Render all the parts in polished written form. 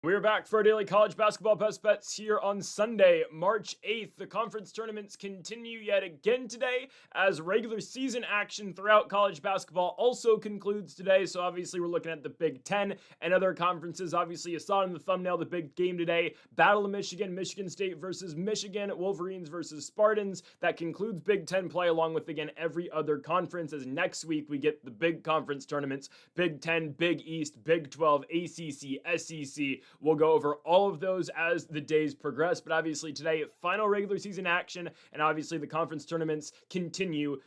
We're back for our daily college basketball best bets here on Sunday, March 8th. The conference tournaments continue yet again today as regular season action throughout college basketball also concludes today. So obviously we're looking at the Big Ten and other conferences. Obviously you saw in the thumbnail the big game today, Battle of Michigan, Michigan State versus Michigan, Wolverines versus Spartans. That concludes Big Ten play along with, again, every other conference, as next week we get the big conference tournaments, Big Ten, Big East, Big 12, ACC, SEC. We'll go over all of those as the days progress, but obviously today, final regular season action, and obviously the conference tournaments continue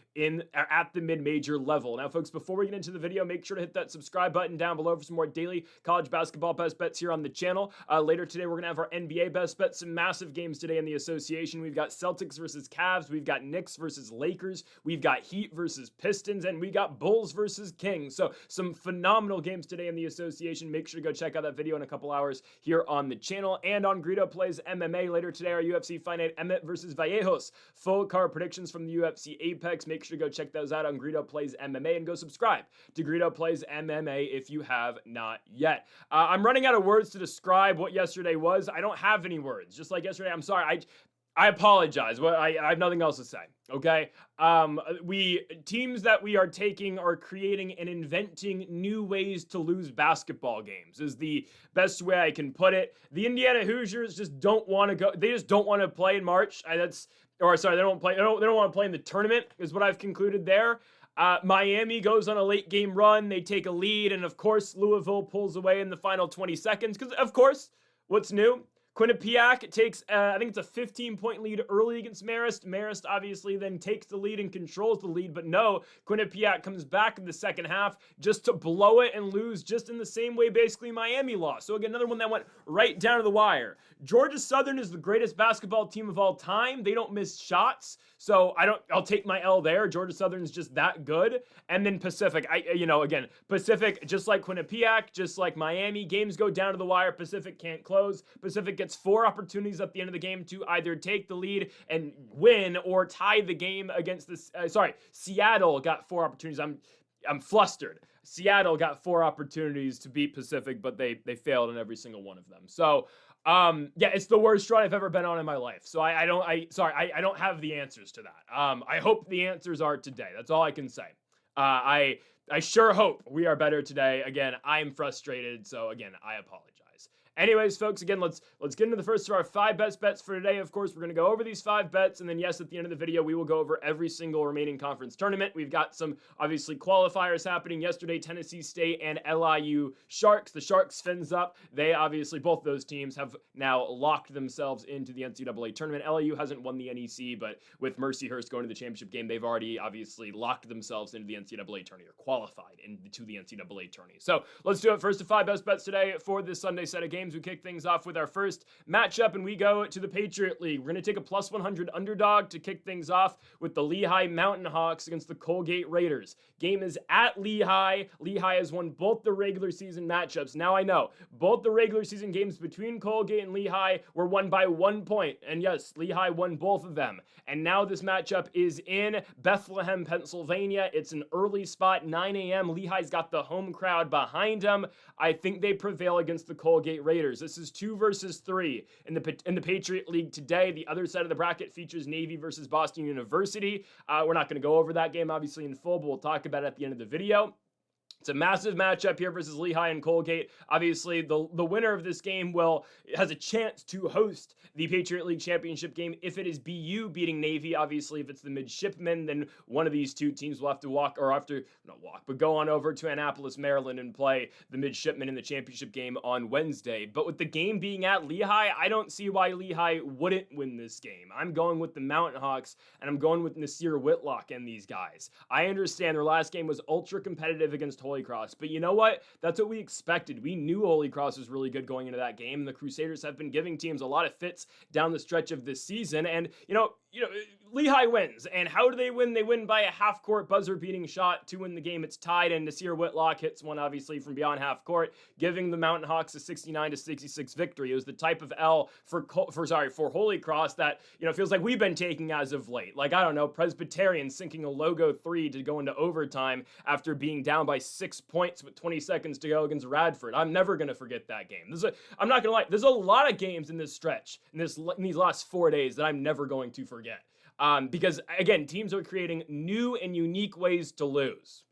at the mid-major level. Now, folks, before we get into the video, make sure to hit that subscribe button down below for some more daily college basketball best bets here on the channel. Later today, we're going to have our NBA best bets, some massive games today in the association. We've got Celtics versus Cavs, we've got Knicks versus Lakers, we've got Heat versus Pistons, and we got Bulls versus Kings. So some phenomenal games today in the association. Make sure to go check out that video in a couple hours here on the channel. And on Greedo Plays MMA later today, our UFC Fight Night Emmett versus Vallejos full card predictions from the UFC Apex. Make sure to go check those out on Greedo Plays MMA and go subscribe to Greedo Plays MMA if you have not yet. I'm running out of words to describe what yesterday was. I don't have any words. Just like yesterday, I'm sorry. I apologize. Well, I have nothing else to say. Okay. Teams that we are taking are creating and inventing new ways to lose basketball games is the best way I can put it. The Indiana Hoosiers just don't want to go. They just don't want to play in March. They don't want to play in the tournament is what I've concluded there. Miami goes on a late game run. They take a lead. And of course, Louisville pulls away in the final 20 seconds. Because of course, what's new? Quinnipiac takes, I think it's a 15-point lead early against Marist. Marist obviously then takes the lead and controls the lead, but no, Quinnipiac comes back in the second half just to blow it and lose just in the same way basically Miami lost. So again, another one that went right down to the wire. Georgia Southern is the greatest basketball team of all time. They don't miss shots, so I'll take my L there. Georgia Southern's just that good. And then Pacific, again, Pacific, just like Quinnipiac, just like Miami, games go down to the wire. Pacific can't close. Pacific gets 4 opportunities at the end of the game to either take the lead and win or tie the game against this. Seattle got 4 opportunities. I'm flustered. Seattle got 4 opportunities to beat Pacific, but they failed in every single one of them. So, yeah, it's the worst run I've ever been on in my life. So I don't have the answers to that. I hope the answers are today. That's all I can say. I sure hope we are better today. Again, I'm frustrated. So again, I apologize. Anyways, folks, again, let's get into the first of our 5 best bets for today. Of course, we're going to go over these 5 bets, and then, yes, at the end of the video, we will go over every single remaining conference tournament. We've got some, obviously, qualifiers happening yesterday, Tennessee State and LIU Sharks. The Sharks fins up. They, obviously, both those teams have now locked themselves into the NCAA tournament. LIU hasn't won the NEC, but with Mercyhurst going to the championship game, they've already, obviously, locked themselves into the NCAA tourney, or qualified into the NCAA tourney. So, let's do it. First of 5 best bets today for this Sunday set of games. We kick things off with our first matchup, and we go to the Patriot League. We're going to take a plus 100 underdog to kick things off with the Lehigh Mountain Hawks against the Colgate Raiders. Game is at Lehigh. Lehigh has won both the regular season matchups. Now I know, both the regular season games between Colgate and Lehigh were won by 1 point, and yes, Lehigh won both of them. And now this matchup is in Bethlehem, Pennsylvania. It's an early spot, 9 a.m. Lehigh's got the home crowd behind them. I think they prevail against the Colgate Raiders. This is 2 versus 3 in the Patriot League today. The other side of the bracket features Navy versus Boston University. We're not going to go over that game, obviously, in full, but we'll talk about it at the end of the video. It's a massive matchup here versus Lehigh and Colgate. Obviously, the winner of this game has a chance to host the Patriot League championship game if it is BU beating Navy. Obviously, if it's the midshipmen, then one of these 2 teams will have to go on over to Annapolis, Maryland and play the midshipmen in the championship game on Wednesday. But with the game being at Lehigh, I don't see why Lehigh wouldn't win this game. I'm going with the Mountain Hawks, and I'm going with Nasir Whitlock and these guys. I understand their last game was ultra competitive against Holy Cross. But you know what? That's what we expected. We knew Holy Cross was really good going into that game. And the Crusaders have been giving teams a lot of fits down the stretch of this season. And, Lehigh wins. And how do they win? They win by a half-court buzzer-beating shot to win the game. It's tied, and Nasir Whitlock hits one, obviously, from beyond half court, giving the Mountain Hawks a 69-66 victory. It was the type of L for Holy Cross that, feels like we've been taking as of late. Like, I don't know, Presbyterian sinking a logo 3 to go into overtime after being down by 6 points with 20 seconds to go against Radford. I'm never going to forget that game. I'm not going to lie, there's a lot of games in this stretch, in these last 4 days, that I'm never going to forget. Because, again, teams are creating new and unique ways to lose.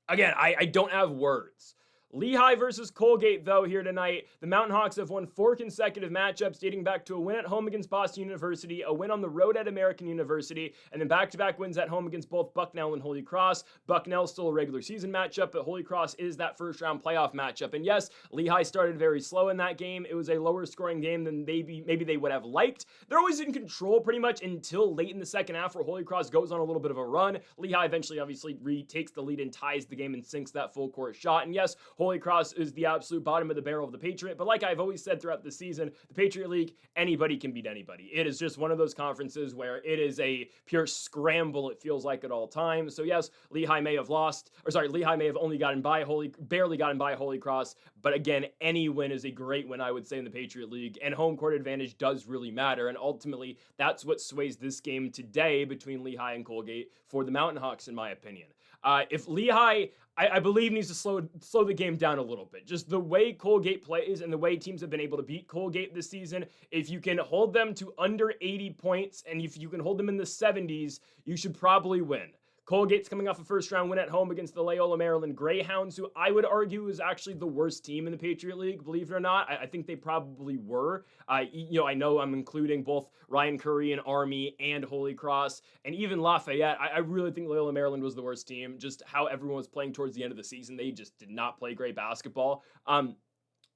Again, I don't have words. Lehigh versus Colgate, though, here tonight. The Mountain Hawks have won 4 consecutive matchups, dating back to a win at home against Boston University, a win on the road at American University, and then back-to-back wins at home against both Bucknell and Holy Cross. Bucknell still a regular season matchup, but Holy Cross is that first-round playoff matchup. And yes, Lehigh started very slow in that game. It was a lower-scoring game than maybe they would have liked. They're always in control pretty much until late in the second half, where Holy Cross goes on a little bit of a run. Lehigh eventually, obviously, retakes the lead and ties the game and sinks that full-court shot. And yes, Holy Cross is the absolute bottom of the barrel of the Patriot, but like I've always said throughout the season, the Patriot League, anybody can beat anybody. It is just one of those conferences where it is a pure scramble, it feels like, at all times. So yes, Lehigh may have only barely gotten by Holy Cross, but again, any win is a great win, I would say, in the Patriot League, and home court advantage does really matter, and ultimately, that's what sways this game today between Lehigh and Colgate for the Mountain Hawks, in my opinion. If Lehigh, I believe, needs to slow the game down a little bit. Just the way Colgate plays and the way teams have been able to beat Colgate this season, if you can hold them to under 80 points and if you can hold them in the 70s, you should probably win. Colgate's coming off a first-round win at home against the Loyola Maryland Greyhounds, who I would argue is actually the worst team in the Patriot League, believe it or not. I think they probably were. I know I'm including both Ryan Curry and Army and Holy Cross, and even Lafayette. I really think Loyola Maryland was the worst team, just how everyone was playing towards the end of the season. They just did not play great basketball.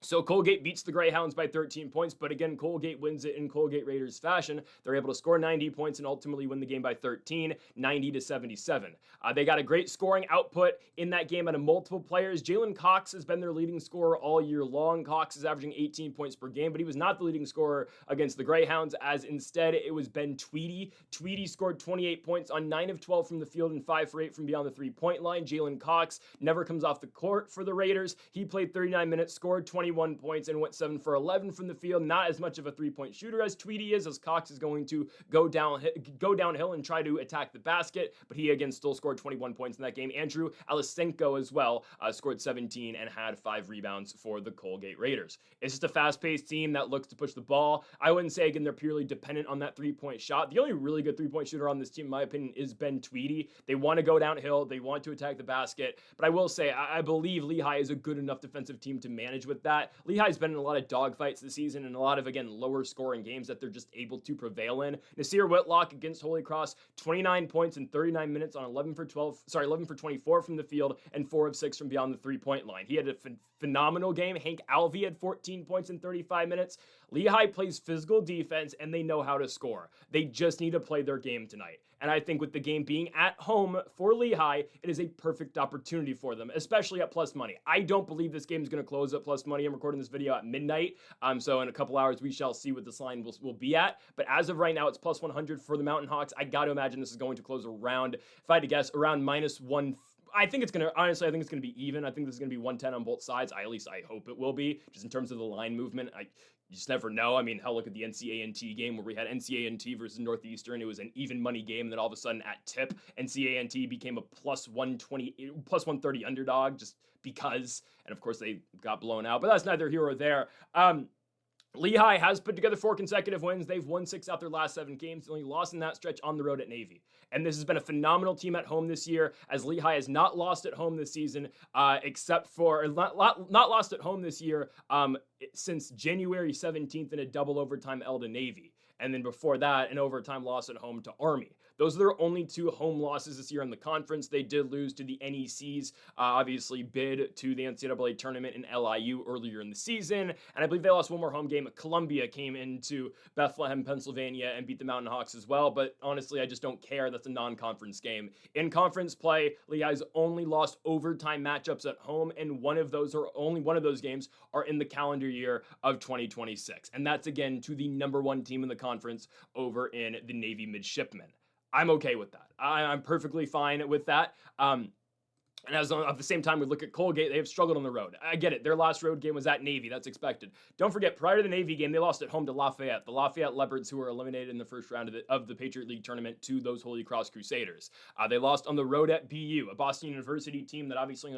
So Colgate beats the Greyhounds by 13 points, but again, Colgate wins it in Colgate Raiders fashion. They're able to score 90 points and ultimately win the game by 13, 90-77. They got a great scoring output in that game out of multiple players. Jalen Cox has been their leading scorer all year long. Cox is averaging 18 points per game, but he was not the leading scorer against the Greyhounds, as instead it was Ben Tweedy. Tweedy scored 28 points on 9 of 12 from the field and 5 for 8 from beyond the three-point line. Jalen Cox never comes off the court for the Raiders. He played 39 minutes, scored 21 points, and went 7 for 11 from the field. Not as much of a three-point shooter as Tweedy is, as Cox is going to go downhill and try to attack the basket, but he again still scored 21 points in that game. Andrew Alisenko as well scored 17 and had 5 rebounds for the Colgate Raiders. It's just a fast-paced team that looks to push the ball. I wouldn't say, again, they're purely dependent on that three-point shot. The only really good three-point shooter on this team, in my opinion, is Ben Tweedy. They want to go downhill. They want to attack the basket, but I will say, I believe Lehigh is a good enough defensive team to manage with that. Lehigh's been in a lot of dogfights this season and a lot of, again, lower scoring games that they're just able to prevail in. Nasir Whitlock against Holy Cross, 29 points in 39 minutes on 11 for 24 from the field and 4 of 6 from beyond the three-point line. He had a phenomenal game. Hank Alvey had 14 points in 35 minutes. Lehigh plays physical defense and they know how to score. They just need to play their game tonight. And I think with the game being at home for Lehigh, it is a perfect opportunity for them, especially at plus money. I don't believe this game is going to close at plus money. I'm recording this video at midnight. So in a couple hours, we shall see what this line will be at. But as of right now, it's plus 100 for the Mountain Hawks. I got to imagine this is going to close around, if I had to guess, around minus 1. I think it's going to be even. I think this is going to be 110 on both sides. At least I hope it will be, just in terms of the line movement. You just never know. I mean, hell, look at the NCAA game where we had NCAA versus Northeastern. It was an even money game. Then all of a sudden at tip, NCAA became a plus 130 underdog just because. And of course, they got blown out. But that's neither here or there. Lehigh has put together 4 consecutive wins. They've won 6 out their last 7 games. They only lost in that stretch on the road at Navy. And this has been a phenomenal team at home this year, as Lehigh has not lost at home this season, not lost at home this year since January 17th in a double overtime L to Navy. And then before that, an overtime loss at home to Army. Those are their only 2 home losses this year in the conference. They did lose to the NEC's obviously bid to the NCAA tournament in LIU earlier in the season, and I believe they lost one more home game. Columbia came into Bethlehem, Pennsylvania, and beat the Mountain Hawks as well, but honestly, I just don't care. That's a non-conference game. In conference play, Lehigh's only lost overtime matchups at home, and only one of those games are in the calendar year of 2026, and that's again to the number 1 team in the conference over in the Navy Midshipmen. I'm okay with that. I'm perfectly fine with that. And at the same time, we look at Colgate, they have struggled on the road. I get it. Their last road game was at Navy. That's expected. Don't forget, prior to the Navy game, they lost at home to Lafayette. The Lafayette Leopards, who were eliminated in the first round of the Patriot League tournament to those Holy Cross Crusaders. They lost on the road at BU, a Boston University team that obviously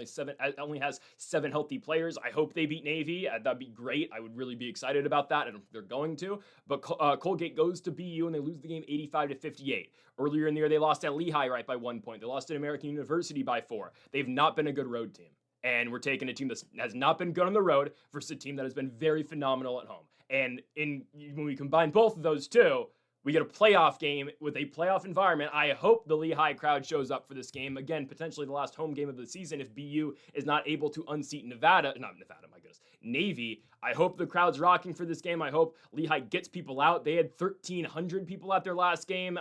only has 7 healthy players. I hope they beat Navy. That'd be great. I would really be excited about that, and they're going to. But Colgate goes to BU, and they lose the game 85-58. Earlier in the year, they lost at Lehigh right by 1 point. They lost at American University by 4. They've not been a good road team. And we're taking a team that has not been good on the road versus a team that has been very phenomenal at home. And when we combine both of those two, we get a playoff game with a playoff environment. I hope the Lehigh crowd shows up for this game. Again, potentially the last home game of the season if BU is not able to unseat Navy. I hope the crowd's rocking for this game. I hope Lehigh gets people out. They had 1,300 people at their last game.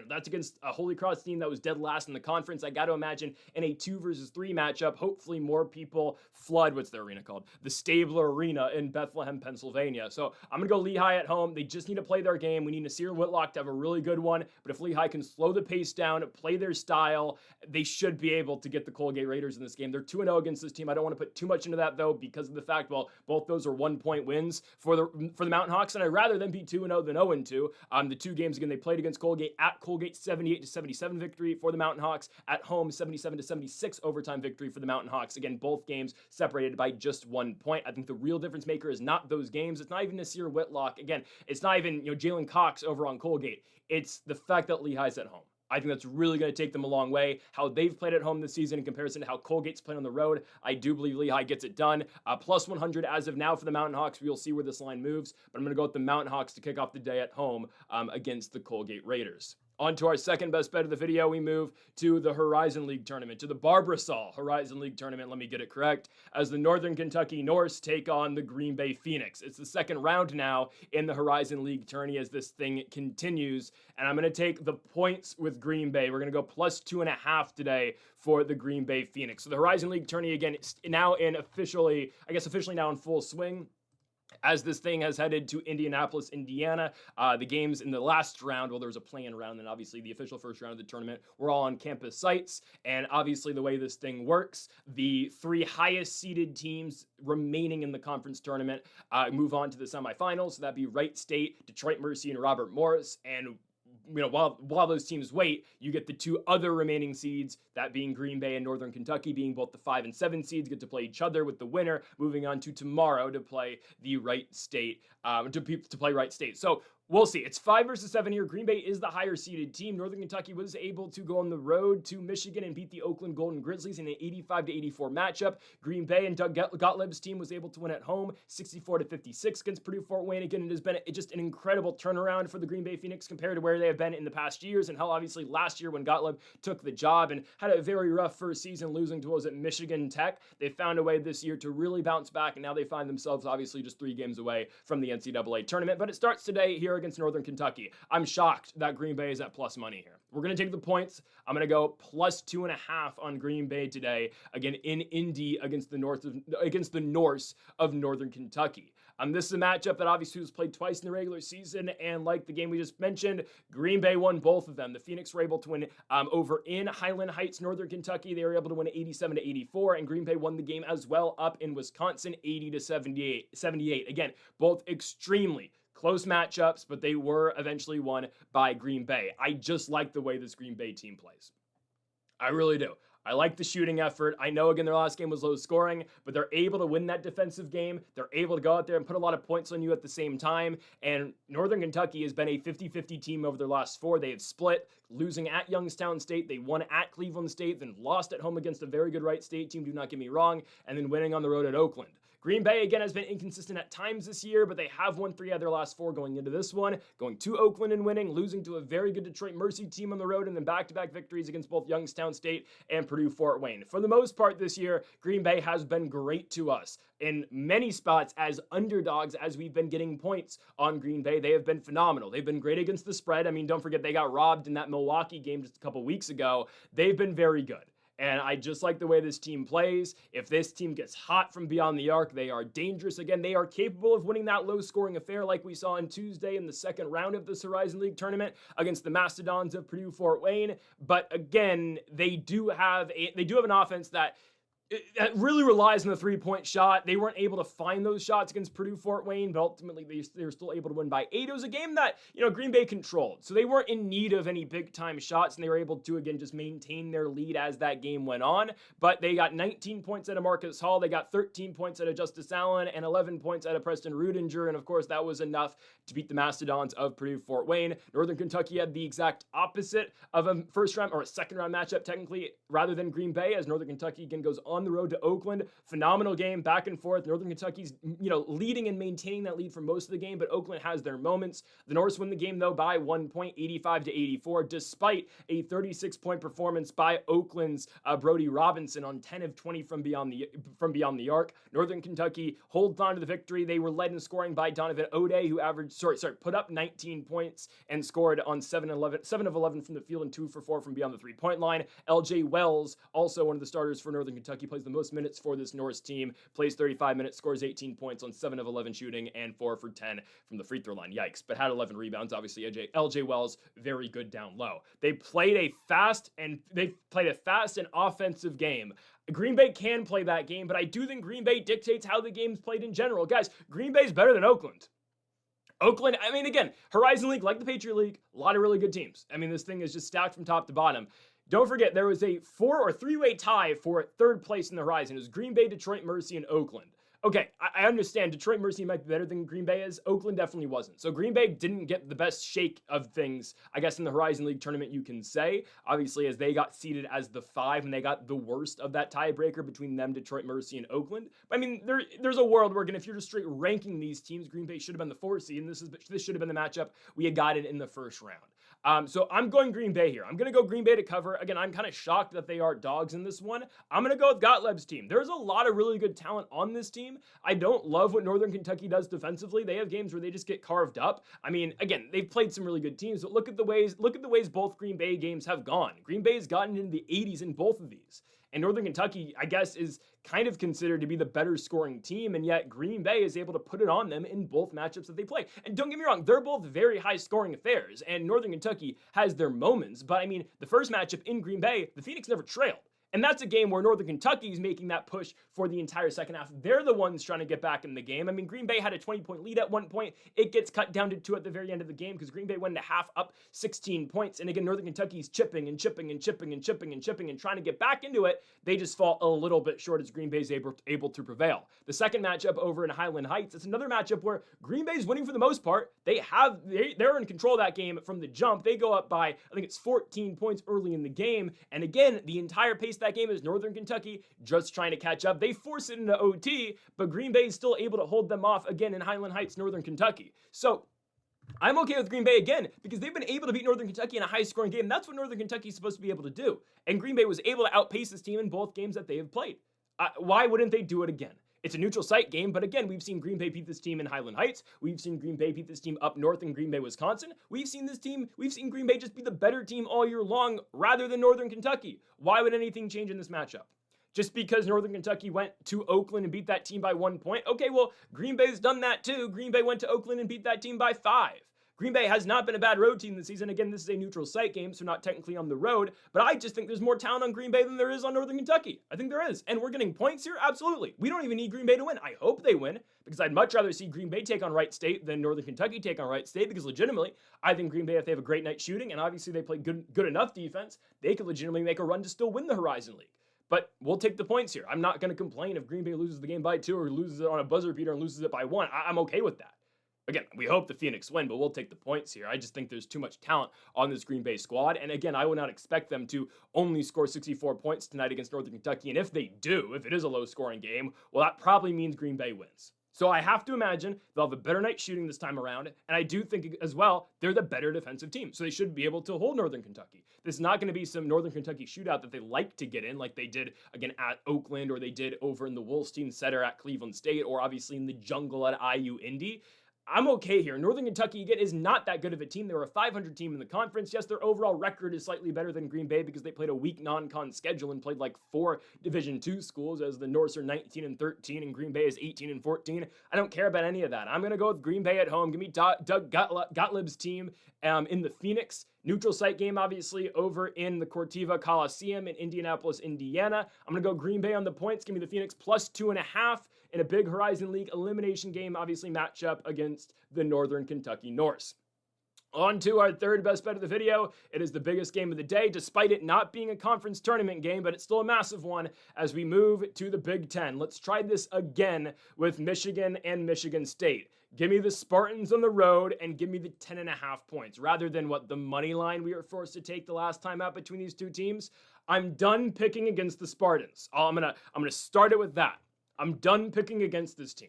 That's against a Holy Cross team that was dead last in the conference. I got to imagine in a 2 versus 3 matchup, hopefully more people flood, what's the arena called? The Stabler Arena in Bethlehem, Pennsylvania. So I'm going to go Lehigh at home. They just need to play their game. We need Nasir Whitlock to have a really good one. But if Lehigh can slow the pace down, play their style, they should be able to get the Colgate Raiders in this game. They're 2-0 against this team. I don't want to put too much into that, though, because of the fact, both those are 1-point wins for the Mountain Hawks, and I'd rather them be 2-0 than 0-2. The 2 games, again, they played against Colgate. At Colgate, 78-77 victory for the Mountain Hawks. At home, 77-76 overtime victory for the Mountain Hawks. Again, both games separated by just 1 point. I think the real difference maker is not those games. It's not even Nasir Whitlock. Again, it's not even Jalen Cox over on Colgate. It's the fact that Lehigh's at home. I think that's really going to take them a long way. How they've played at home this season in comparison to how Colgate's played on the road, I do believe Lehigh gets it done. Plus 100 as of now for the Mountain Hawks. We'll see where this line moves, but I'm going to go with the Mountain Hawks to kick off the day at home against the Colgate Raiders. On to our second best bet of the video, we move to the Horizon League tournament, to the Barbasol Horizon League tournament, let me get it correct, as the Northern Kentucky Norse take on the Green Bay Phoenix. It's the second round now in the Horizon League tourney as this thing continues, and I'm going to take the points with Green Bay. We're going to go plus 2.5 today for the Green Bay Phoenix. So the Horizon League tourney, again, now officially now in full swing, as this thing has headed to Indianapolis, Indiana. The games in the last round, there was a play-in round, and obviously the official first round of the tournament were all on campus sites. And obviously the way this thing works, the 3 highest seeded teams remaining in the conference tournament move on to the semifinals. So that'd be Wright State, Detroit Mercy, and Robert Morris. And while those teams wait, you get the 2 other remaining seeds, that being Green Bay and Northern Kentucky, being both the 5 and 7 seeds, get to play each other, with the winner moving on to tomorrow to play the Wright State, to play Wright State. So we'll see. It's 5 versus 7 here. Green Bay is the higher seeded team. Northern Kentucky was able to go on the road to Michigan and beat the Oakland Golden Grizzlies in an 85-84 matchup. Green Bay and Doug Gottlieb's team was able to win at home 64-56 against Purdue Fort Wayne. Again, it has been just an incredible turnaround for the Green Bay Phoenix compared to where they have been in the past years, and how obviously last year when Gottlieb took the job and had a very rough first season losing to, Michigan Tech, they found a way this year to really bounce back, and now they find themselves obviously just 3 games away from the NCAA tournament. But it starts today here against Northern Kentucky. I'm shocked that Green Bay is at plus money here. We're going to take the points. I'm going to go plus 2.5 on Green Bay today, again in Indy against the Norse of Northern Kentucky. This is a matchup that obviously was played twice in the regular season, and like the game we just mentioned, Green Bay won both of them. The Phoenix were able to win over in Highland Heights, Northern Kentucky. They were able to win 87-84, and Green Bay won the game as well up in Wisconsin, 80-78. Again, both extremely close matchups, but they were eventually won by Green Bay. I just like the way this Green Bay team plays. I really do. I like the shooting effort. I know, again, their last game was low scoring, but they're able to win that defensive game. They're able to go out there and put a lot of points on you at the same time. And Northern Kentucky has been a 50-50 team over their last 4. They have split, losing at Youngstown State. They won at Cleveland State, then lost at home against a very good Wright State team, do not get me wrong, and then winning on the road at Oakland. Green Bay, again, has been inconsistent at times this year, but they have won 3 out of their last 4 going into this one, going to Oakland and winning, losing to a very good Detroit Mercy team on the road, and then back-to-back victories against both Youngstown State and Purdue Fort Wayne. For the most part this year, Green Bay has been great to us in many spots as underdogs as we've been getting points on Green Bay. They have been phenomenal. They've been great against the spread. I mean, don't forget they got robbed in that Milwaukee game just a couple weeks ago. They've been very good. And I just like the way this team plays. If this team gets hot from beyond the arc, they are dangerous. Again, they are capable of winning that low-scoring affair like we saw on Tuesday in the second round of this Horizon League tournament against the Mastodons of Purdue Fort Wayne. But again, they do have an offense that really relies on the three-point shot. They weren't able to find those shots against Purdue Fort Wayne, but ultimately they were still able to win by 8. It was a game that, Green Bay controlled. So they weren't in need of any big-time shots, and they were able to, again, just maintain their lead as that game went on. But they got 19 points out of Marcus Hall. They got 13 points out of Justice Allen and 11 points out of Preston Rudinger. And, of course, that was enough to beat the Mastodons of Purdue Fort Wayne. Northern Kentucky had the exact opposite of a first-round or a second-round matchup, technically, rather than Green Bay, as Northern Kentucky, again, goes on the road to Oakland. Phenomenal game, back and forth. Northern Kentucky's, leading and maintaining that lead for most of the game, but Oakland has their moments. The Norse win the game, though, by 1 point, 85-84, despite a 36-point performance by Oakland's Brody Robinson on 10 of 20 from beyond the arc. Northern Kentucky holds on to the victory. They were led in scoring by Donovan O'Day, who put up 19 points and scored on 7 of 11 from the field and 2 for 4 from beyond the three-point line. LJ Wells, also one of the starters for Northern Kentucky, plays the most minutes for this Norse team, plays 35 minutes, scores 18 points on 7 of 11 shooting and 4 for 10 from the free throw line. Yikes, but had 11 rebounds. Obviously, LJ Wells, very good down low. They played a fast and offensive game. Green Bay can play that game, but I do think Green Bay dictates how the game's played in general. Guys, Green Bay's better than Oakland. Oakland, I mean, again, Horizon League, like the Patriot League, a lot of really good teams. I mean, this thing is just stacked from top to bottom. Don't forget, there was a 4 or 3-way tie for third place in the Horizon. It was Green Bay, Detroit Mercy, and Oakland. Okay, I understand Detroit Mercy might be better than Green Bay is. Oakland definitely wasn't. So Green Bay didn't get the best shake of things, I guess, in the Horizon League tournament, you can say. Obviously, as they got seeded as the 5, and they got the worst of that tiebreaker between them, Detroit Mercy, and Oakland. But I mean, there's a world where, again, if you're just straight ranking these teams, Green Bay should have been the 4 seed, and this should have been the matchup we had gotten in the first round. So I'm going Green Bay here. I'm going to go Green Bay to cover. Again, I'm kind of shocked that they are dogs in this one. I'm going to go with Gottlieb's team. There's a lot of really good talent on this team. I don't love what Northern Kentucky does defensively. They have games where they just get carved up. I mean, again, they've played some really good teams, but look at the ways both Green Bay games have gone. Green Bay has gotten into the 80s in both of these. And Northern Kentucky, I guess, is kind of considered to be the better scoring team, and yet Green Bay is able to put it on them in both matchups that they play. And don't get me wrong, they're both very high scoring affairs, and Northern Kentucky has their moments. But I mean, the first matchup in Green Bay, the Phoenix never trailed. And that's a game where Northern Kentucky is making that push for the entire second half. They're the ones trying to get back in the game. I mean, Green Bay had a 20-point lead at one point. It gets cut down to 2 at the very end of the game because Green Bay went into half up 16 points. And again, Northern Kentucky's chipping and trying to get back into it. They just fall a little bit short as Green Bay's able to prevail. The second matchup over in Highland Heights, it's another matchup where Green Bay's winning for the most part. They're in control of that game from the jump. They go up by, I think it's 14 points early in the game. And again, the entire pace of that game is Northern Kentucky just trying to catch up. They force it into OT, but Green Bay is still able to hold them off again in Highland Heights, Northern Kentucky. So I'm okay with Green Bay again because they've been able to beat Northern Kentucky in a high-scoring game. That's what Northern Kentucky is supposed to be able to do. And Green Bay was able to outpace this team in both games that they have played. Why wouldn't they do it again? It's a neutral site game, but again, we've seen Green Bay beat this team in Highland Heights. We've seen Green Bay beat this team up north in Green Bay, Wisconsin. We've seen Green Bay just be the better team all year long rather than Northern Kentucky. Why would anything change in this matchup? Just because Northern Kentucky went to Oakland and beat that team by 1 point? Okay, well, Green Bay's done that too. Green Bay went to Oakland and beat that team by 5. Green Bay has not been a bad road team this season. Again, this is a neutral site game, so not technically on the road, but I just think there's more talent on Green Bay than there is on Northern Kentucky. I think there is, and we're getting points here? Absolutely. We don't even need Green Bay to win. I hope they win, because I'd much rather see Green Bay take on Wright State than Northern Kentucky take on Wright State, because legitimately, I think Green Bay, if they have a great night shooting, and obviously they play good enough defense, they could legitimately make a run to still win the Horizon League. But we'll take the points here. I'm not going to complain if Green Bay loses the game by 2 or loses it on a buzzer beater and loses it by 1. I'm okay with that. Again, we hope the Phoenix win, but we'll take the points here. I just think there's too much talent on this Green Bay squad. And again, I would not expect them to only score 64 points tonight against Northern Kentucky. And if they do, if it is a low-scoring game, well, that probably means Green Bay wins. So I have to imagine they'll have a better night shooting this time around. And I do think as well, they're the better defensive team. So they should be able to hold Northern Kentucky. This is not going to be some Northern Kentucky shootout that they like to get in, like they did, again, at Oakland, or they did over in the Wolstein Center at Cleveland State, or obviously in the jungle at IU Indy. I'm okay here. Northern Kentucky, again, is not that good of a team. They were a 500 team in the conference. Yes, their overall record is slightly better than Green Bay because they played a weak non-con schedule and played like 4 Division II schools, as the Norse are 19-13 and Green Bay is 18-14. I don't care about any of that. I'm going to go with Green Bay at home. Give me Doug Gottlieb's team in the Phoenix. Neutral site game, obviously, over in the Corteva Coliseum in Indianapolis, Indiana. I'm going to go Green Bay on the points. Give me the Phoenix plus 2.5 in a big Horizon League elimination game, obviously matchup against the Northern Kentucky Norse. On to our third best bet of the video. It is the biggest game of the day, despite it not being a conference tournament game, but it's still a massive one as we move to the Big Ten. Let's try this again with Michigan and Michigan State. Give me the Spartans on the road and give me the 10.5 points rather than what the money line we were forced to take the last time out between these two teams. I'm done picking against the Spartans. I'm gonna start it with that. I'm done picking against this team.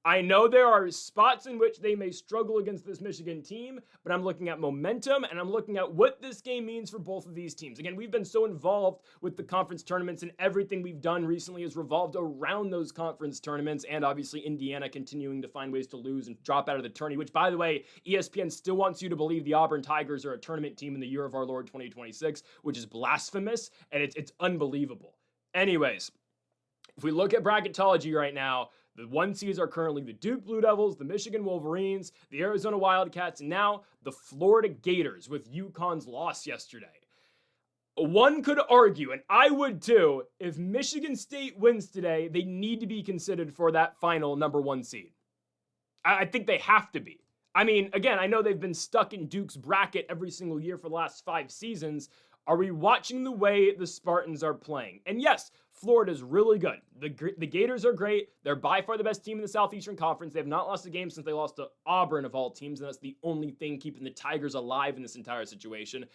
I know there are spots in which they may struggle against this Michigan team, but I'm looking at momentum and I'm looking at what this game means for both of these teams. Again, we've been so involved with the conference tournaments, and everything we've done recently has revolved around those conference tournaments, and obviously Indiana continuing to find ways to lose and drop out of the tourney, which, by the way, ESPN still wants you to believe the Auburn Tigers are a tournament team in the year of our Lord 2026, which is blasphemous, and it's unbelievable. Anyways, if we look at bracketology right now, the 1 seeds are currently the Duke Blue Devils, the Michigan Wolverines, the Arizona Wildcats, and now the Florida Gators with UConn's loss yesterday. One could argue, and I would too, if Michigan State wins today, they need to be considered for that final number 1 seed. I think they have to be. I mean, again, I know they've been stuck in Duke's bracket every single year for the last 5 seasons. Are we watching the way the Spartans are playing? And yes, Florida's really good. The Gators are great. They're by far the best team in the Southeastern Conference. They have not lost a game since they lost to Auburn, of all teams, and that's the only thing keeping the Tigers alive in this entire situation.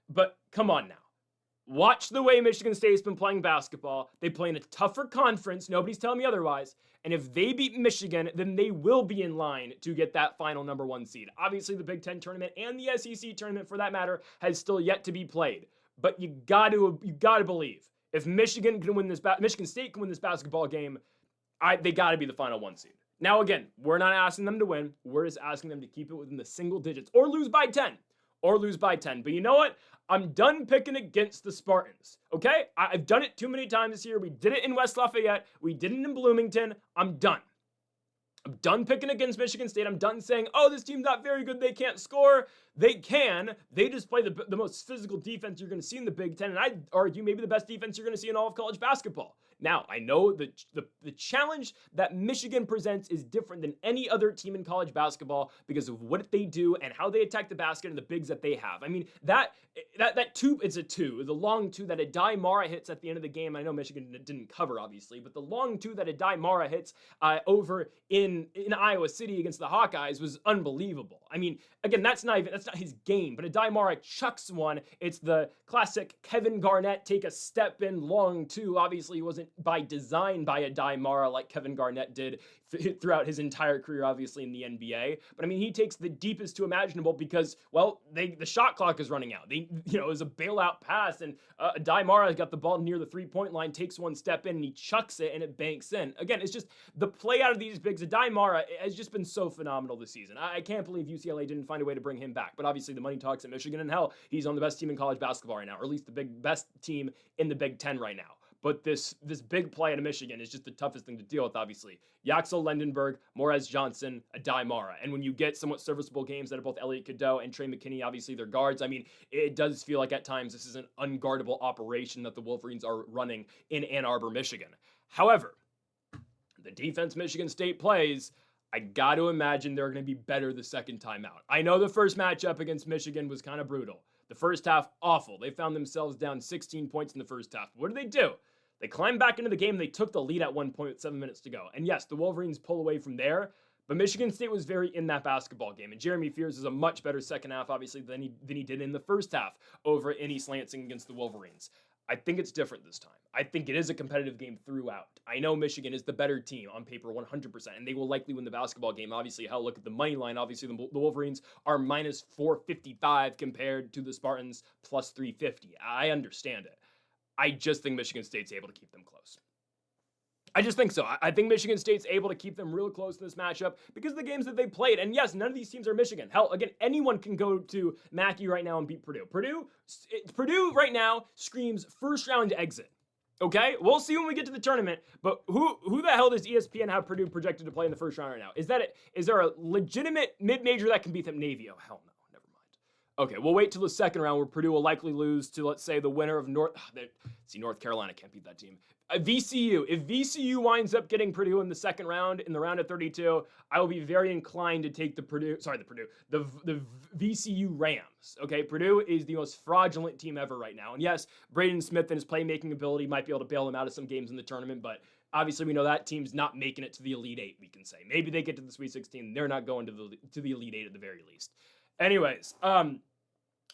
But come on now. Watch the way Michigan State's been playing basketball. They play in a tougher conference. Nobody's telling me otherwise. And if they beat Michigan, then they will be in line to get that final number 1 seed. Obviously, the Big Ten tournament and the SEC tournament, for that matter, has still yet to be played. But you got to believe if Michigan State can win this basketball game, they got to be the final 1 seed. Now, again, we're not asking them to win. We're just asking them to keep it within the single digits or lose by 10. But you know what? I'm done picking against the Spartans, okay? I've done it too many times this year. We did it in West Lafayette. We did it in Bloomington. I'm done. I'm done picking against Michigan State. I'm done saying, oh, this team's not very good. They can't score. They can. They just play the most physical defense you're going to see in the Big Ten, and I'd argue maybe the best defense you're going to see in all of college basketball. Now, I know the challenge that Michigan presents is different than any other team in college basketball because of what they do and how they attack the basket and the bigs that they have. I mean, that two, it's a two, the long two that Adai Mara hits at the end of the game. I know Michigan didn't cover, obviously, but the long two that Adai Mara hits over in Iowa City against the Hawkeyes was unbelievable. I mean, again, that's not his game, but Adai Mara chucks one. It's the classic Kevin Garnett take a step in long two. Obviously, it wasn't by design by Adai Mara like Kevin Garnett did throughout his entire career, obviously in the NBA. But I mean, he takes the deepest two imaginable because, well, the shot clock is running out. It was a bailout pass, and Adai Mara got the ball near the 3-point line, takes one step in, and he chucks it, and it banks in. Again, it's just the play out of these bigs. Adai Mara has just been so phenomenal this season. I can't believe UCLA didn't find a way to bring him back. But obviously, the money talks at Michigan, and hell, he's on the best team in college basketball right now, or at least the best team in the Big Ten right now. But this big play out of Michigan is just the toughest thing to deal with, obviously. Yaxel Lendenberg, Morez Johnson, Adai Mara. And when you get somewhat serviceable games that are both Elliot Cadeau and Trey McKinney, obviously they're guards, I mean, it does feel like at times this is an unguardable operation that the Wolverines are running in Ann Arbor, Michigan. However, the defense Michigan State plays, I got to imagine they're going to be better the second time out. I know the first matchup against Michigan was kind of brutal. The first half, awful. They found themselves down 16 points in the first half. What do? They climbed back into the game. They took the lead at 1 point with 7 minutes to go. And yes, the Wolverines pull away from there. But Michigan State was very in that basketball game, and Jeremy Fears is a much better second half, obviously, than he did in the first half over in East Lansing against the Wolverines. I think it's different this time. I think it is a competitive game throughout. I know Michigan is the better team on paper 100%, and they will likely win the basketball game. Obviously, hell, look at the money line. Obviously, the Wolverines are minus 455 compared to the Spartans plus 350. I understand it. I just think Michigan State's able to keep them close. I just think so. I think Michigan State's able to keep them real close in this matchup because of the games that they played. And yes, none of these teams are Michigan. Hell, again, anyone can go to Mackey right now and beat Purdue. Purdue right now screams first round exit. Okay? We'll see when we get to the tournament, but who the hell does ESPN have Purdue projected to play in the first round right now? Is there a legitimate mid-major that can beat them? Navy? Oh, hell no. Okay, we'll wait till the second round where Purdue will likely lose to, let's say, the winner of North Carolina can't beat that team. VCU. If VCU winds up getting Purdue in the second round, in the round of 32, I will be very inclined to take the VCU Rams. Okay, Purdue is the most fraudulent team ever right now. And yes, Braden Smith and his playmaking ability might be able to bail them out of some games in the tournament, but obviously we know that team's not making it to the Elite Eight, we can say. Maybe they get to the Sweet 16. They're not going to the Elite Eight at the very least. Anyways,